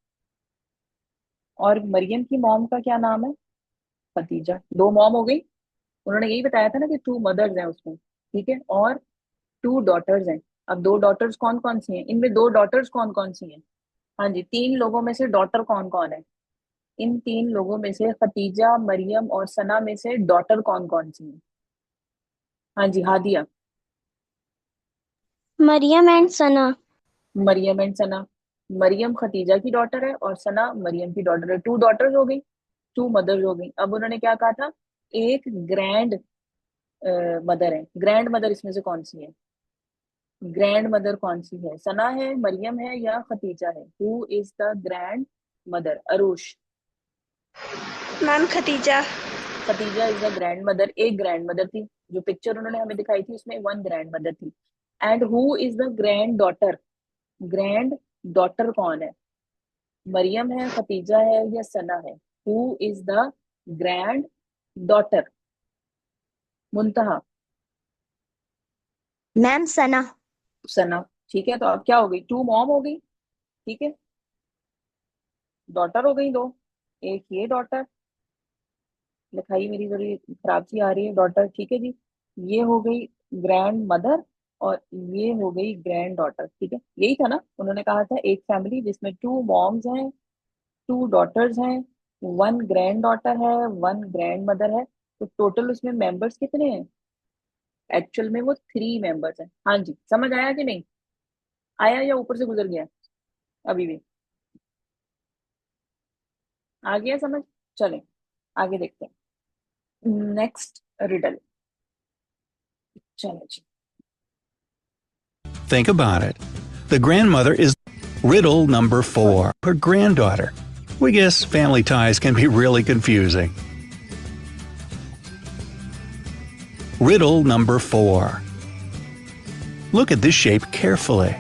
और मरियम की मॉम का क्या नाम है? खदीजा। 2 मॉम हो गई। उन्होंने यही बताया था ना कि 2 मदर्स हैं उसमें, ठीक है, और 2 डॉटर्स हैं। अब 2 डॉटर्स कौन कौन सी हैं? इनमें 2 डॉटर्स कौन कौन सी हैं? हाँ जी, 3 लोगों में से डॉटर कौन कौन है? इन 3 लोगों में से खतीजा, मरियम और सना में से डॉटर कौन कौन सी है? हाँ जी, हादिया। मरियम एंड सना। मरियम एंड सना। मरियम खतीजा की डॉटर है और सना मरियम की डॉटर है। 2 डॉटर्स हो गई, 2 मदर्स हो गई। अब उन्होंने क्या कहा था? एक ग्रैंड मदर है। ग्रैंड मदर इसमें से कौन सी है? ग्रैंड मदर कौन सी है? सना है, मरियम है, या खतीजा है? Who is the grand mother? Arush. Ma'am Khatija. Khatija is the grand mother. एक ग्रैंड मदर थी, जो पिक्चर उन्होंने हमें दिखाई थी उसमें 1 ग्रैंड मदर थी। And who is the grand daughter? Grand daughter कौन है? मरियम है, खतीजा है, या सना है? Who is the grand daughter? Muntaha. Ma'am Sana. Sana. ठीक है, तो अब क्या हो गई? 2 मॉम हो गई, ठीक है, डॉटर हो गई 2। एक ये डॉटर, लिखाई मेरी थोड़ी खराब सी आ रही है, डॉटर, ठीक है जी। ये हो गई ग्रैंड मदर और ये हो गई ग्रैंड डॉटर, ठीक है। यही था ना, उन्होंने कहा था एक फैमिली जिसमें 2 मॉम्स हैं, 2 डॉटर्स हैं, 1 ग्रैंड डॉटर है, 1 ग्रैंड मदर है। तो टोटल उसमें मेंबर्स कितने हैं? एक्चुअल में वो 3 मेंबर्स हैं। हाँ जी, समझ आया कि नहीं आया, या ऊपर से गुजर गया? अभी भी आ गया समझ? चलें आगे देखते हैं नेक्स्ट रिडल। चलो जी। Think about it. The grandmother is riddle number 4, her granddaughter. We guess family ties can be really confusing. Riddle number 4. Look at this shape carefully.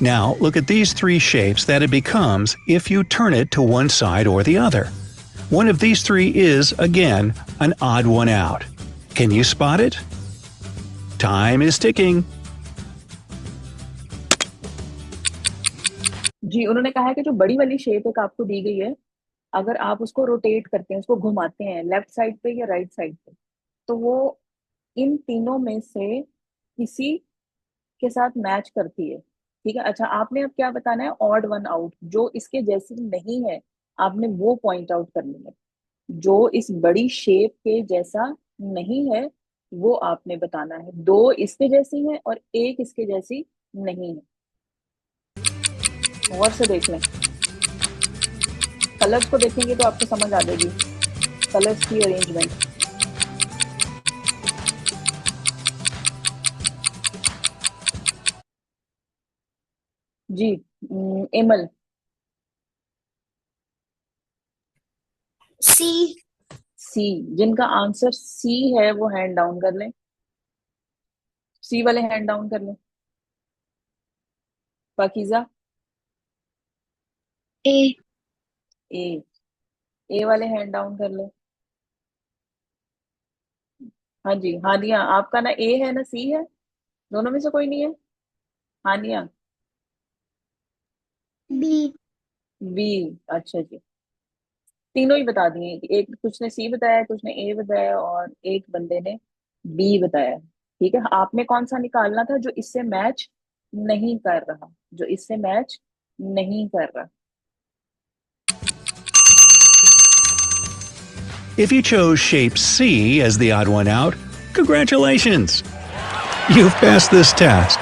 Now look at these 3 shapes that it becomes if you turn it to one side or the other. One of these 3 is, again, an odd one out. Can you spot it? Time is ticking. जी, उन्होंने कहा है कि जो बड़ी वाली shape एक आपको दी गई है, अगर आप उसको रोटेट करते हैं, उसको घुमाते हैं लेफ्ट साइड पे या राइट साइड पे, तो वो इन तीनों में से किसी के साथ मैच करती है, ठीक है। अच्छा, आपने अब क्या बताना है? ऑड वन आउट, जो इसके जैसी नहीं है, आपने वो पॉइंट आउट करनी है। जो इस बड़ी शेप के जैसा नहीं है वो आपने बताना है। 2 इसके जैसी हैं और एक इसके जैसी नहीं है। गौर से देख लें, कलर्स को देखेंगे तो आपको समझ आ जाएगी कलर्स की अरेंजमेंट। जी, एमल। सी। सी। जिनका आंसर सी है वो हैंड डाउन कर लें। सी वाले हैंड डाउन कर लें। पाकीज़ा। ए। ए। ए वाले हैंड डाउन कर लें। हाँ जी हानिया, आपका ना ए है ना सी है, दोनों में से कोई नहीं है। हानिया बी। बी। अच्छा जी, तीनों ही बता दिए कि एक कुछ ने सी बताया, कुछ ने ए बताया और एक बंदे ने बी बताया। ठीक है, आपने कौन सा निकालना था जो इससे मैच नहीं कर रहा, जो इससे मैच नहीं कर रहा। If you chose shape C as the odd one out, congratulations! You've passed this test.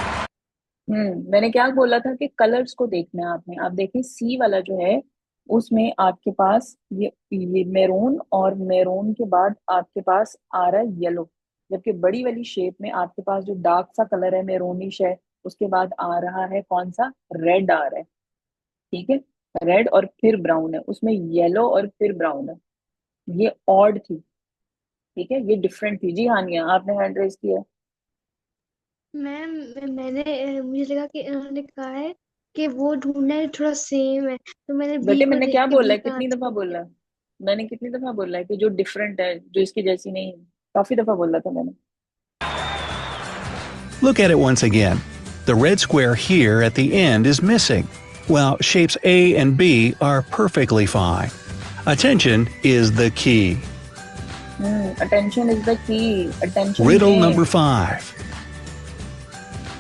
मैंने क्या बोला था कि कलर्स को देखना है आपने। आप देखिए सी वाला जो है उसमें आपके पास ये मेरून, और मेरून के बाद आपके पास आ रहा है येलो, जबकि बड़ी वाली शेप में आपके पास जो डार्क सा कलर है मेरूनिश है, उसके बाद आ रहा है कौन सा, रेड आ रहा है। ठीक है, रेड और फिर ब्राउन है, उसमें येलो और फिर ब्राउन है। ये ऑड थी, ठीक है, ये डिफरेंट थी। जी हानिया, आपने हैंड रेज किया। मैम मुझे लगा कि इन्होंने कहा है कि वो ढूंढना है थोड़ा सेम है, तो मैंने बी बेटे को मैंने देख क्या के बोला बी है, का कितनी दफा आंसर बोला दिया। है, मैंने कितनी दफा बोला है कि जो डिफरेंट है, जो इसकी जैसी नहीं है, काफी दफा बोला था मैंने। Look at it once again. The red square here at the end is missing, while shapes A and B are perfectly fine. Attention is the key. Attention is the key. Attention Riddle में number 5.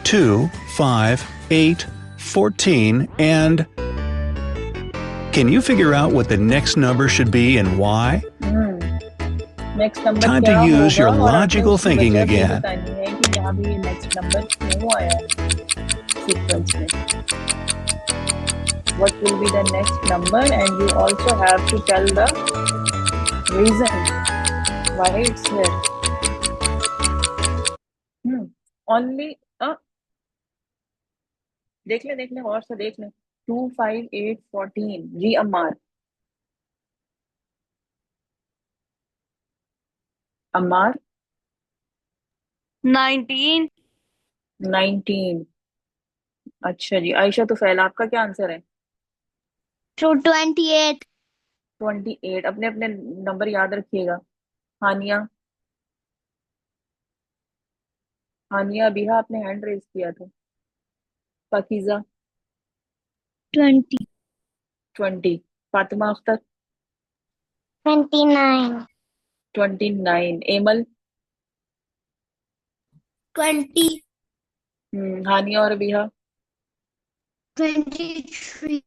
2, 5, 8, 14, and... Can you figure out what the next number should be and why? Next number Time क्या to use होगा your और आपने logical उसकी thinking वजह भी again. बतानी है कि यहाँ भी ये नेक्स्ट नंबर क्यों आया सीक्वेंस में। What will be the next number, and you also have to tell the reason why it's here. Only देख ले और से देख ले। 2, 5, 8, 14। जी अम्मार, अम्मार 19। 19। अच्छा जी, आयशा तो फैल, आपका क्या आंसर है? 28। 28। अपने अपने नंबर याद रखिएगा। हानिया, हानिया बिहा, आपने हैंड रेज किया था। पाकीजा 20। 20। फातिमा अख्तर 29। 29। एमल 20। हानिया और बिहा। 23।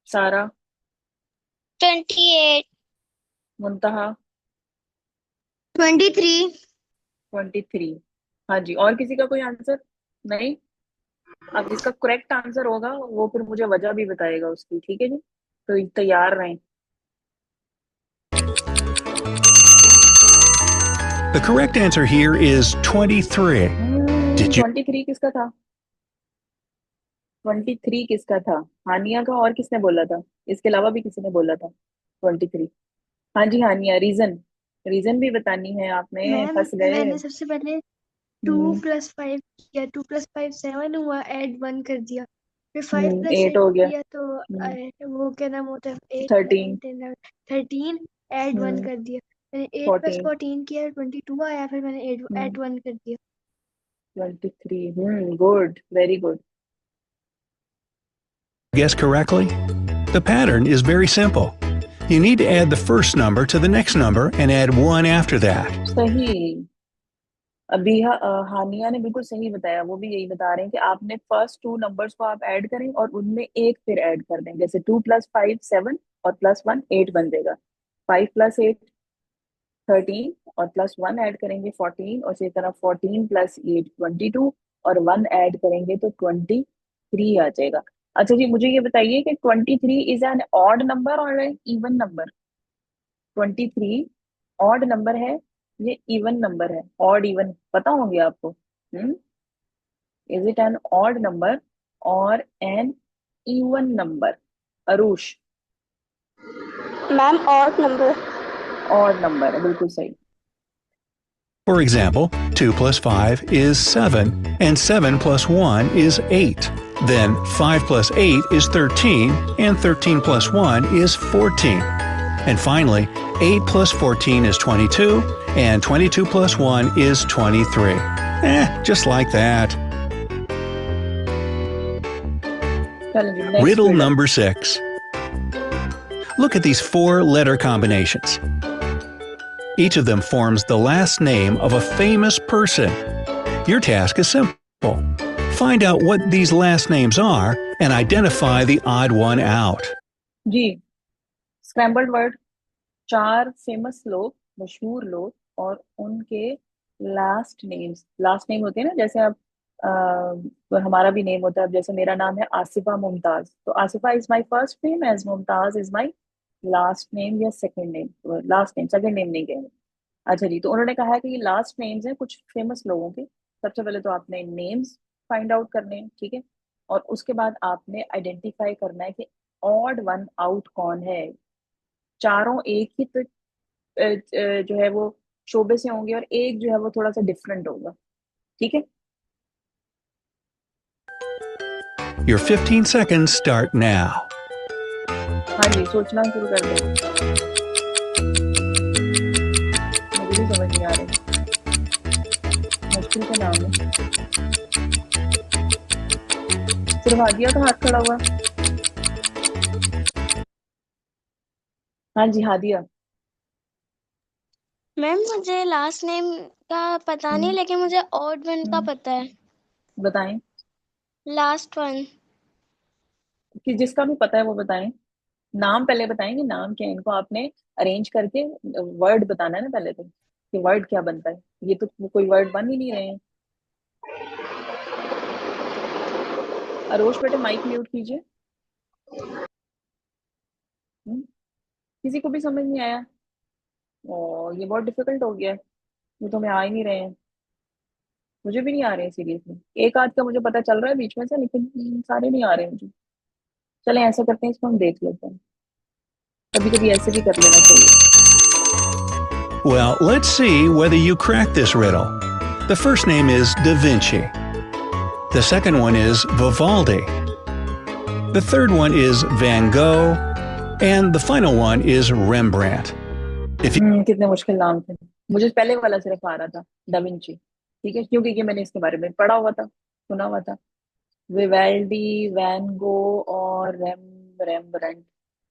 सारा 28। मुंतहा 23। 23। हाँ जी, और किसी का कोई आंसर नहीं? अब जिसका करेक्ट आंसर होगा वो फिर मुझे वजह भी बताएगा उसकी, ठीक है जी, तो तैयार रहें। The correct answer here is 23. Did you 23 किसका था? 23 किसका था? हानिया का, और किसने बोला था? इसके अलावा भी किसी ने बोला था 23। हाँ जी हानिया, रीजन रीजन भी बतानी है आपने, मैम फंस गए। मैंने सबसे पहले 2 + 5 किया, 2 + 5 7 हुआ, ऐड 1 कर दिया, फिर 5 + 8 8 हो गया। किया तो वो क्या नाम होता है, 8 13। 11 10 11 13, ऐड 1 कर दिया, मैंने 8 + 14। 14 किया, 22 आया, फिर मैंने ऐड 1 कर दिया। 23। Good, very good. guess correctly? The pattern is very simple. You need to add the first number to the next number and add 1 after that. सही। अभी हानिया ने बिल्कुल सही बताया, वो भी यही बता रहे हैं कि आपने फर्स्ट 2 नंबर्स को आप ऐड करें और उनमें एक फिर ऐड कर दें, जैसे 2 + 5 7 और +1 8 बन जाएगा। 5 + 8 13 और +1 ऐड करेंगे 14, और इसी तरह 14 + 8 22 और 1 ऐड करेंगे तो 23 आ जाएगा। अच्छा जी, मुझे ये बताइए कि 23 इज एन ऑड नंबर और an even number? 23 odd number है, ये इवन नंबर है? ऑड इवन पता होंगे आपको? Is it an odd number और an even number? Arush ma'am odd number. Odd number है, बिल्कुल सही। For example, 2 + 5 is 7, and 7 + 1 is 8. Then 5 + 8 is 13, and 13 + 1 is 14. And finally, 8 plus 14 is 22, and 22 plus 1 is 23. Just like that. चलो जी, next Riddle riddle. number 6. Look at these 4-letter combinations. Each of them forms the last name of a famous person. Your task is simple. Find out what these last names are and identify the odd one out. जी, scrambled word, 4 famous लोग, मशहूर लोग और उनके last names. Last name होते हैं ना, जैसे अब हमारा भी नेम होता है। अब जैसे मेरा नाम है आसिफा मुमताज, तो Asifa is my first name, as Mumtaz is my last name या second name. Last name, second name नहीं कहेंगे। अच्छा जी, तो उन्होंने कहा है कि ये लास्ट नेम्स हैं कुछ फेमस लोगों के। सबसे पहले तो आपने नेम्स फाइंड आउट करने हैं, ठीक है, और उसके बाद आपने आइडेंटिफाई करना है कि ऑड वन आउट कौन है। चारों एक ही तो जो है वो शोबे से होंगे और एक जो है वो थोड़ा सा डिफरेंट होगा, ठीक है। Your 15 seconds start now. हाँ जी, सोचना शुरू कर दो। मुझे भी समझ नहीं आ रही, मुश्किल का नाम है। सिर्फ हादिया का हाथ खड़ा हुआ। हाँ जी, हादिया। मैम मुझे लास्ट नेम का पता नहीं, लेकिन मुझे ऑड वन का पता है। बताएं, लास्ट वन। कि जिसका भी पता है वो बताएं। नाम पहले बताएंगे, नाम क्या है, इनको आपने अरेंज करके वर्ड बताना है ना पहले तो, कि वर्ड क्या बनता है। ये तो कोई वर्ड बन ही नहीं रहे हैं। अरोश बेटे माइक म्यूट कीजिए। किसी को भी समझ नहीं आया? ये बहुत डिफिकल्ट हो गया है, ये तो हमें आ ही नहीं रहे हैं। मुझे भी नहीं आ रहे हैं सीरियसली। एक आध का मुझे पता चल रहा है बीच में से, लेकिन सारे नहीं आ रहे हैं मुझे। चलें ऐसा करते हैं, इसको हम देख लेते हैं। कभी कभी ऐसे भी कर लेना चाहिए। Well, let's see whether you crack this riddle. The first name is Da Vinci. The second one is Vivaldi. The third one is Van Gogh. And the final one is Rembrandt. If you कितने मुश्किल नाम थे। मुझे पहले वाला सिर्फ आ रहा था, दा विंची, ठीक है, क्योंकि ये मैंने इसके बारे में पढ़ा हुआ था, सुना हुआ था। विवेल्डी, वैन गो और रेम्ब्रंट,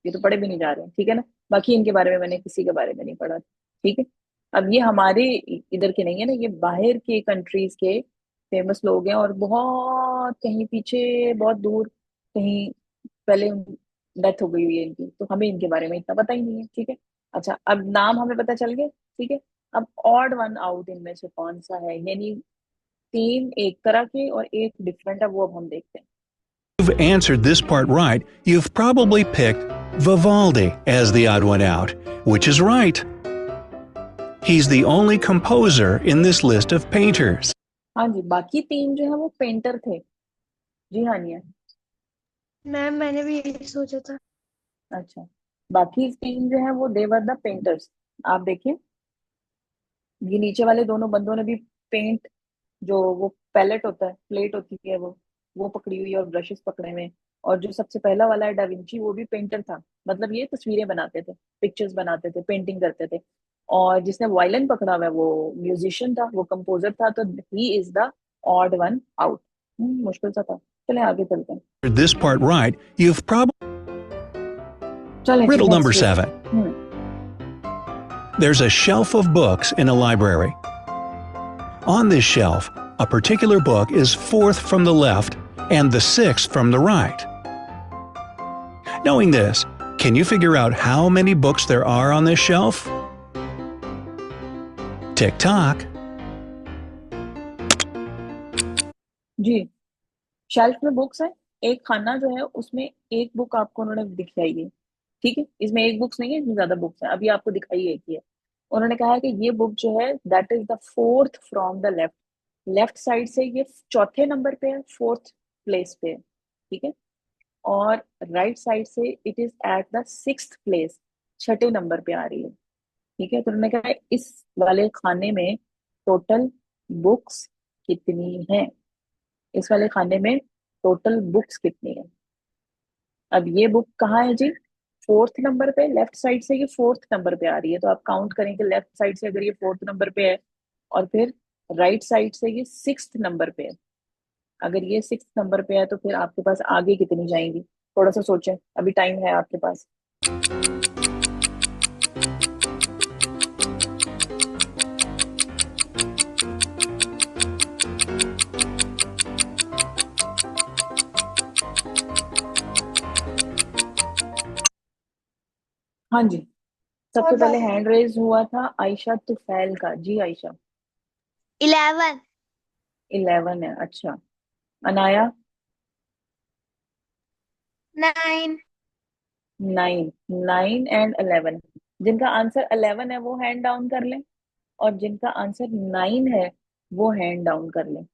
ये तो पढ़े भी नहीं जा रहे हैं, ठीक है ना। बाकी इनके बारे में मैंने किसी के बारे में नहीं पढ़ा, ठीक है। अब ये हमारे इधर के नहीं है ना, ये बाहर के कंट्रीज के फेमस लोग हैं, और बहुत कहीं पीछे, बहुत दूर कहीं पहले डेथ हो गई हुई है इनकी, तो हमें इनके बारे में इतना पता ही नहीं है, ठीक है। अच्छा, अब नाम हमें पता चल गए, ठीक है। अब ऑड वन आउट इनमें से कौन सा है, यानी 3 एक तरह के और एक डिफरेंट है, वो अब हम देखते हैं। you've answered this part right, you've probably picked Vivaldi as the odd one out, which is right. He's the only composer in this list of painters. हाँ जी, बाकी 3 जो है वो पेंटर थे। जी हाँ, निया। मैम मैंने भी यही सोचा था। अच्छा, बाकी 3 जो है वो देवर द पेंटर्स। आप देखिए, ये नीचे वाले दोनों बंदों ने भी पेंट, जो वो पैलेट होता है, प्लेट होती है, वो पकड़ी हुई है और ब्रशेस पकड़े हुए हैं। और जो सबसे पहला वाला है डा विंची, वो भी पेंटर था, मतलब ये तस्वीरें बनाते थे, पिक्चर्स बनाते थे, पेंटिंग करते थे। और जिसने वायलिन पकड़ा हुआ है वो म्यूजिशियन था, वो कंपोजर था, तो he is the odd one out. मुश्किल सा था, चले आगे चलते हैं। This part right, you've probably चलें, riddle number next 7. Hmm, There's a shelf of books in a library. On this shelf, a particular book is 4th from the left and the 6th from the right. Knowing this, can you figure out how many books there are on this shelf? Tick tock. जी, shelf में books है, एक खाना जो है उसमें एक book आपको उन्होंने दिखाई है, ठीक है। इसमें एक बुक्स नहीं है, इसमें ज्यादा बुक्स है, अभी आपको दिखाई एक ही है। उन्होंने कहा है कि ये बुक जो है that is the 4th from the left. Left side से ये चौथे नंबर पे है, 4th प्लेस पे है, ठीक है। और राइट साइड से it is at the 6th place, छठे नंबर पे आ रही है, ठीक है। तो उन्होंने कहा है इस वाले खाने में टोटल बुक्स कितनी है, इस वाले खाने में टोटल बुक्स कितनी है। अब ये बुक कहाँ है जी? फोर्थ नंबर पे, लेफ्ट साइड से ये फोर्थ नंबर पे आ रही है, तो आप काउंट करें कि लेफ्ट साइड से अगर ये फोर्थ नंबर पे है और फिर राइट साइड से ये सिक्स्थ नंबर पे है, अगर ये सिक्स्थ नंबर पे है तो फिर आपके पास आगे कितनी जाएंगी? थोड़ा सा सोचें, अभी टाइम है आपके पास। हाँ जी, सबसे पहले हैंड रेज हुआ था आयशा तुफैल का। जी आयशा। 11। 11 है, अच्छा। अनाया। 9। 9। 9 एंड 11। जिनका आंसर 11 है वो हैंड डाउन कर लें, और जिनका आंसर 9 है वो हैंड डाउन कर लें।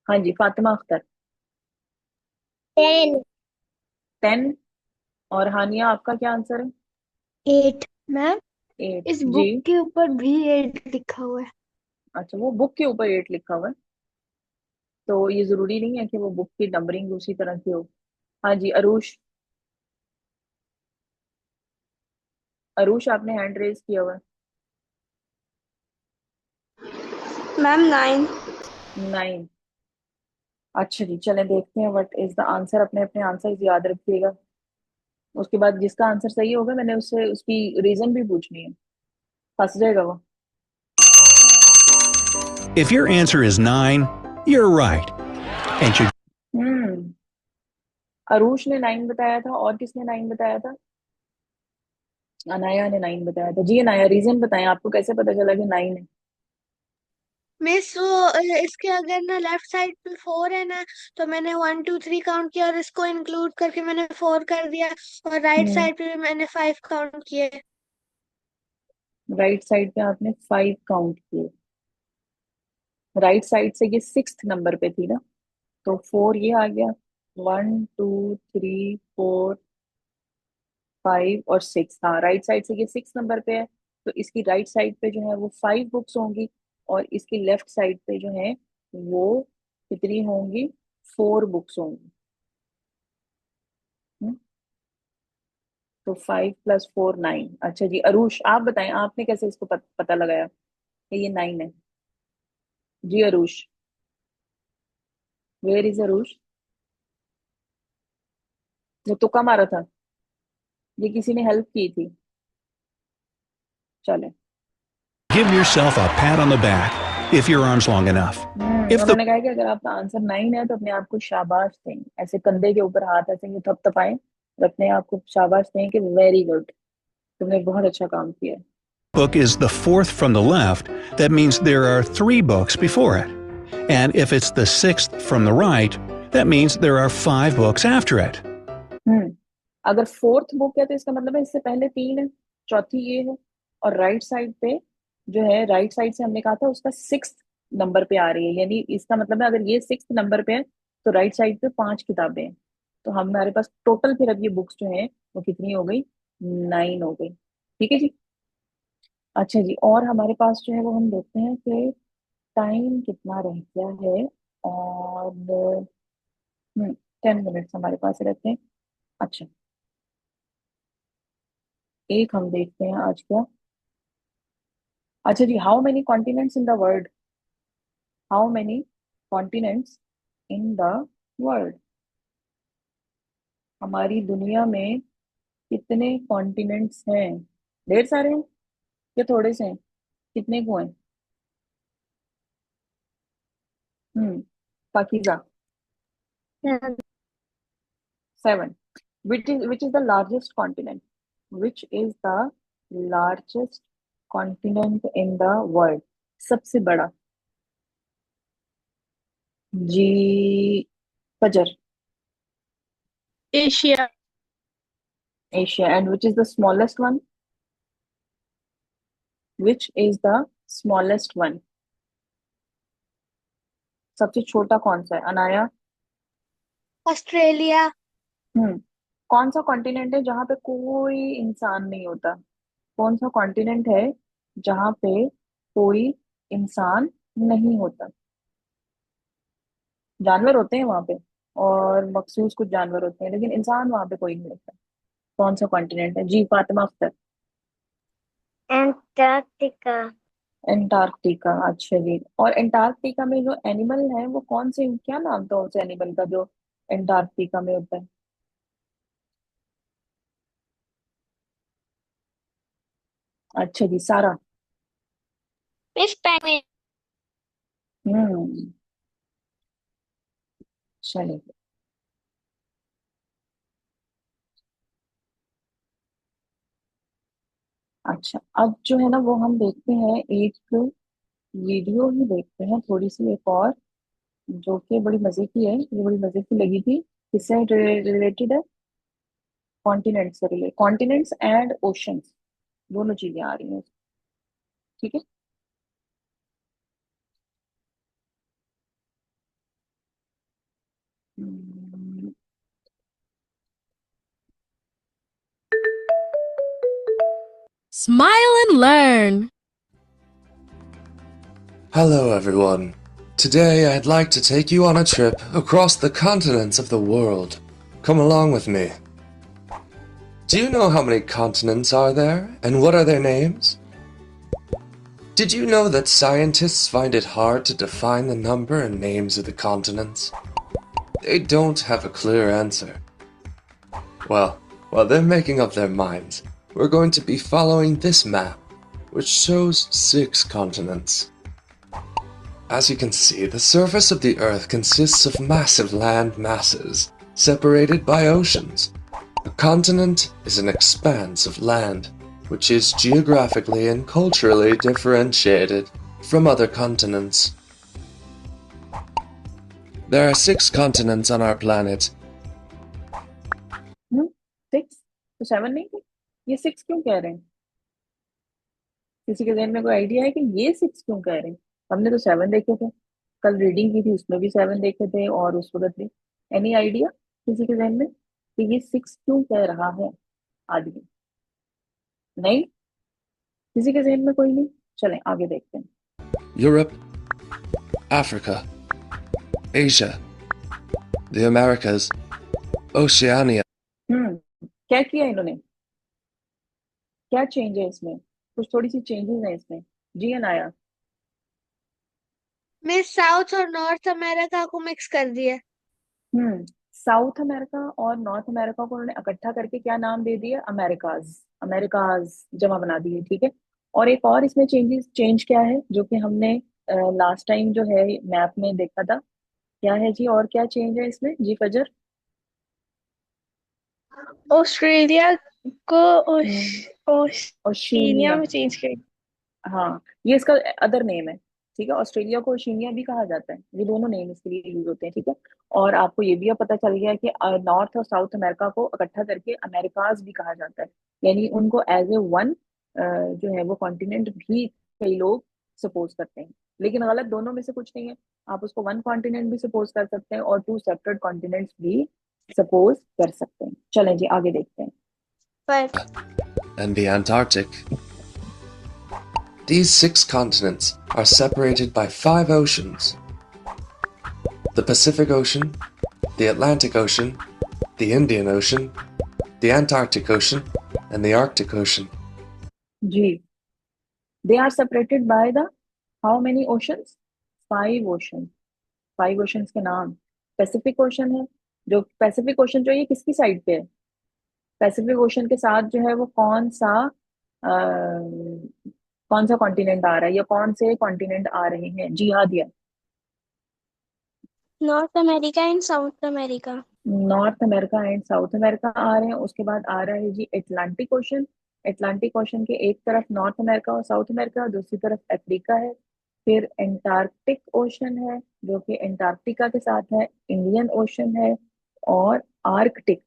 हाँ जी, फातिमा अख्तर। 10। 10। और हानिया, आपका क्या आंसर है? 8। मैम, 8। इस जी। बुक के ऊपर भी 8 लिखा हुआ है। अच्छा, वो बुक के ऊपर 8 लिखा हुआ है, तो ये जरूरी नहीं है कि वो बुक की नंबरिंग उसी तरह की हो। हाँ जी, अरूश। अरूश, आपने हैंड रेज किया हुआ है। मैम 9। 9। अच्छा जी, चलें देखते हैं व्हाट इज द आंसर। अपने अपने आंसर याद रखिएगा, उसके बाद जिसका आंसर सही होगा मैंने उससे उसकी रीजन भी पूछनी है, फंस जाएगा वो। If your answer is 9, you're right. And you हम्म, अरूश ने 9 बताया था, और किसने 9 बताया था? अनाया ने 9 बताया था। जी अनाया, रीजन बताएं, आपको कैसे पता चला कि 9 है? मिस वो इसके अगर ना लेफ्ट साइड पे 4 है ना, तो मैंने 1 2 3 काउंट किया और इसको इंक्लूड करके मैंने 4 कर दिया, और राइट हम्म, साइड पे भी मैंने 5 काउंट किए। राइट साइड पे आपने 5 काउंट किए, राइट साइड से ये सिक्स्थ नंबर पे थी ना, तो 4 ये आ गया। 1 2 3 4 5 और 6, हाँ राइट साइड से ये 6 नंबर पे है, तो इसकी राइट साइड पे जो है वो 5 बुक्स होंगी, और इसकी लेफ्ट साइड पे जो है वो कितनी होंगी? 4 बुक्स होंगी। हम्म, तो 5 + 4 9। अच्छा जी, अरूश आप बताएं, आपने कैसे इसको पता लगाया कि ये 9 है? जी अरूश, वेयर इज अरूश? ये तुक्का मारा था, ये किसी ने हेल्प की थी? चले। give yourself a pat on the back if your arm's long enough. If the उन्होंने कहा कि अगर आपका आंसर 9 है तो अपने आप को शाबाश दें, ऐसे कंधे के ऊपर हाथ ऐसे ही थपथपाएं और अपने आप को शाबाश दें कि वेरी गुड, तुमने बहुत अच्छा काम किया। book is the fourth from the left, that means there are 3 books before it. And if it's the sixth from the right, that means there are 5 books after it. हम्म, अगर fourth book है तो इसका मतलब है इससे पहले 3 है, चौथी ये है, और राइट साइड पे जो है, राइट साइड से हमने कहा था उसका सिक्स्थ नंबर पे आ रही है, यानी इसका मतलब है अगर ये सिक्स्थ नंबर पे है तो राइट साइड पे 5 किताबें हैं, तो हमारे पास टोटल फिर अब ये बुक्स जो है वो कितनी हो गई? 9 हो गई। ठीक है जी। अच्छा जी, और हमारे पास जो है वो हम देखते हैं कि टाइम कितना रह गया है, और 10 मिनट्स हमारे पास रहते हैं। अच्छा, एक हम देखते हैं आज क्या। अच्छा जी, how many continents in the world? How many continents in the world? हमारी दुनिया में कितने कॉन्टिनेंट्स हैं? ढेर सारे हैं या थोड़े से हैं? कितने को हैं? पाकिजा। 7। Which is the largest continent? Which is the largest continent in the world? सबसे बड़ा। जी फजर। Asia. Asia. And which is the smallest one? Which is the smallest one? सबसे छोटा कौन सा है अनाया? ऑस्ट्रेलिया। हम्म, कौन सा कॉन्टिनेंट है जहाँ पे कोई इंसान नहीं होता? कौन सा कॉन्टिनेंट है जहाँ पे कोई इंसान नहीं होता? जानवर होते हैं वहां पे, और और मखसूस कुछ जानवर होते हैं, लेकिन इंसान वहां पे कोई नहीं रहता। कौन सा कॉन्टिनेंट है जी फातिमा अख्तर? एंटार्क्टिका। एंटार्क्टिका, अच्छा जी। और एंटार्क्टिका में जो एनिमल है वो कौन से, क्या नाम था उस एनिमल का जो एंटार्क्टिका में होता है? अच्छा जी, सारा। Miss penguin. हम्म, चलिए। अच्छा, अब जो है ना वो हम देखते हैं एक वीडियो ही देखते हैं, थोड़ी सी एक और, जो कि बड़ी मजे की है, ये बड़ी मजे की लगी थी। किससे रिलेटेड है? कॉन्टिनेंट से रिलेटेड, कॉन्टिनेंट्स एंड ओशंस, दोनों चीजें आ रही हैं। ठीक है। हम्म, Smile and learn. Hello, everyone. Today, I'd like to take you on a trip across the continents of the world. Come along with me. Do you know how many continents are there, and what are their names? Did you know that scientists find it hard to define the number and names of the continents? They don't have a clear answer. Well, while they're making up their minds, we're going to be following this map, which shows 6 continents. As you can see, the surface of the Earth consists of massive land masses, separated by oceans. A continent is an expanse of land, which is geographically and culturally differentiated from other continents. There are 6 continents on our planet. 6 तो 7 नहीं थे? ये 6 क्यों कह रहे हैं? किसी के जहन में कोई आइडिया है कि ये 6 क्यों कह रहे हैं? हमने तो 7 देखे थे, कल रीडिंग की थी उसमें भी 7 देखे थे, और उस वक्त भी। एनी आइडिया किसी के जहन में कि ये 6 क्यों कह रहा है आदमी? नहीं, किसी के जहन में कोई नहीं। चलें आगे देखते हैं। Europe, Africa, Asia, the Americas, Oceania. क्या किया इन्होंने? क्या चेंज है इसमें? कुछ थोड़ी सी चेंजेस हैं इसमें। जी अनाया? मिस साउथ और नॉर्थ अमेरिका को मिक्स कर दिया। साउथ अमेरिका और नॉर्थ अमेरिका को उन्होंने इकट्ठा करके क्या नाम दे दिया? अमेरिकाज। अमेरिकाज जमा बना दिए, ठीक है। और एक और इसमें चेंज क्या है जो कि हमने लास्ट टाइम जो है मैप में देखा था? क्या है जी, और क्या चेंज है इसमें जी फजर? ऑस्ट्रेलिया को ओशिनिया ओशिनिया। में चेंज कर। हाँ, ये इसका अदर नेम है, ठीक है। ऑस्ट्रेलिया को ओशिनिया भी कहा जाता है, ये दोनों नेम इसके लिए यूज होते हैं, ठीक है। और आपको ये भी अब पता चल गया कि नॉर्थ और साउथ अमेरिका को इकट्ठा करके अमेरिकाज भी कहा जाता है, यानी उनको एज ए वन जो है वो कॉन्टिनेंट भी कई लोग सपोज करते हैं। लेकिन गलत दोनों में से कुछ नहीं है, आप उसको वन कॉन्टिनेंट भी सपोज कर सकते हैं और 2 सेपरेट कॉन्टिनेंट्स भी सपोज कर सकते हैं। चलें जी आगे देखते हैं। And the Antarctic. These 6 continents are separated by 5 oceans: the Pacific Ocean, the Atlantic Ocean, the Indian Ocean, the Antarctic Ocean, and the Arctic Ocean. Ji, they are separated by the how many oceans? 5 oceans। 5 oceans के नाम, Pacific ocean है, जो Pacific ocean जो ये किसकी side पे है? Pacific ocean के साथ जो है वो कौन सा कॉन्टिनेंट आ रहा है, या कौन से कॉन्टिनेंट आ रहे हैं? जी हाँ Diya. North America and South America. North America and South America आ रहे हैं। उसके बाद आ रहा है जी एटलांटिक ओशन। एटलांटिक ओशन के एक तरफ नॉर्थ अमेरिका और साउथ अमेरिका और दूसरी तरफ अफ्रीका है। फिर एंटार्क्टिक ओशन है जो कि एंटार्क्टिका के साथ है। इंडियन ओशन है और आर्कटिक।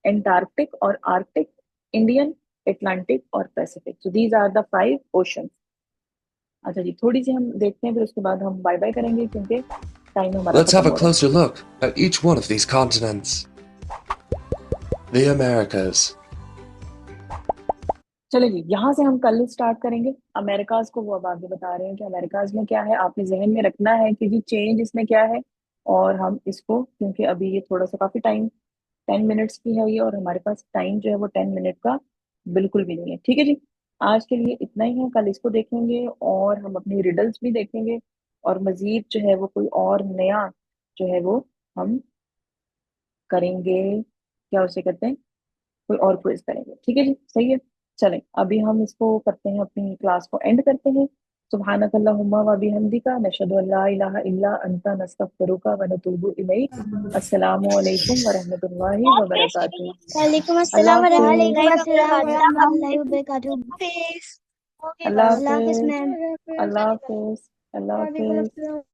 एंटार्क्टिक और आर्कटिक, इंडियन, एटलांटिक और Pacific. So these are the 5 ocean. अच्छा जी, थोड़ी सी हम देखते हैं, फिर उसके बाद हम बाय बाय करेंगे क्योंकि टाइम हमारा Let's have खत्म a हो रहा है। closer look at each one of these continents. The Americas. चलिए जी, यहाँ से हम कल स्टार्ट करेंगे। अमेरिकाज को वो अब आगे बता रहे हैं कि अमेरिकाज में क्या है। आपने जहन में रखना है कि जी चेंज इसमें क्या है और हम इसको, क्योंकि अभी ये थोड़ा सा काफी टाइम 10 मिनट्स की है ये, और हमारे पास टाइम जो है वो 10 मिनट का बिल्कुल भी नहीं है। ठीक है जी, आज के लिए इतना ही है। कल इसको देखेंगे और हम अपनी रिडल्स भी देखेंगे, और मजीद जो है वो कोई और नया जो है वो हम करेंगे, क्या उसे कहते हैं, कोई और क्विज करेंगे। ठीक है जी, सही है। चलें अभी हम इसको करते हैं, अपनी क्लास को एंड करते हैं। सुब्हानक अल्लाहुम्मा व बिहम्दिका नशहदु अल्ला इलाहा इल्ला अंता नस्तगफिरुका व नतूबु इलैक। अस्सलामु अलैकुम व रहमतुल्लाहि व बरकातुहू। वालेकुम अल्लाह अस्सलाम व हाफिज। रहमतुल्लाहि व वालेकुम बरकातुहू। हाफिज। अल्लाह अल्लाह हाफिज़ हाफिज। मैम। अल्लाह हाफिज। अल्लाह हाफिज।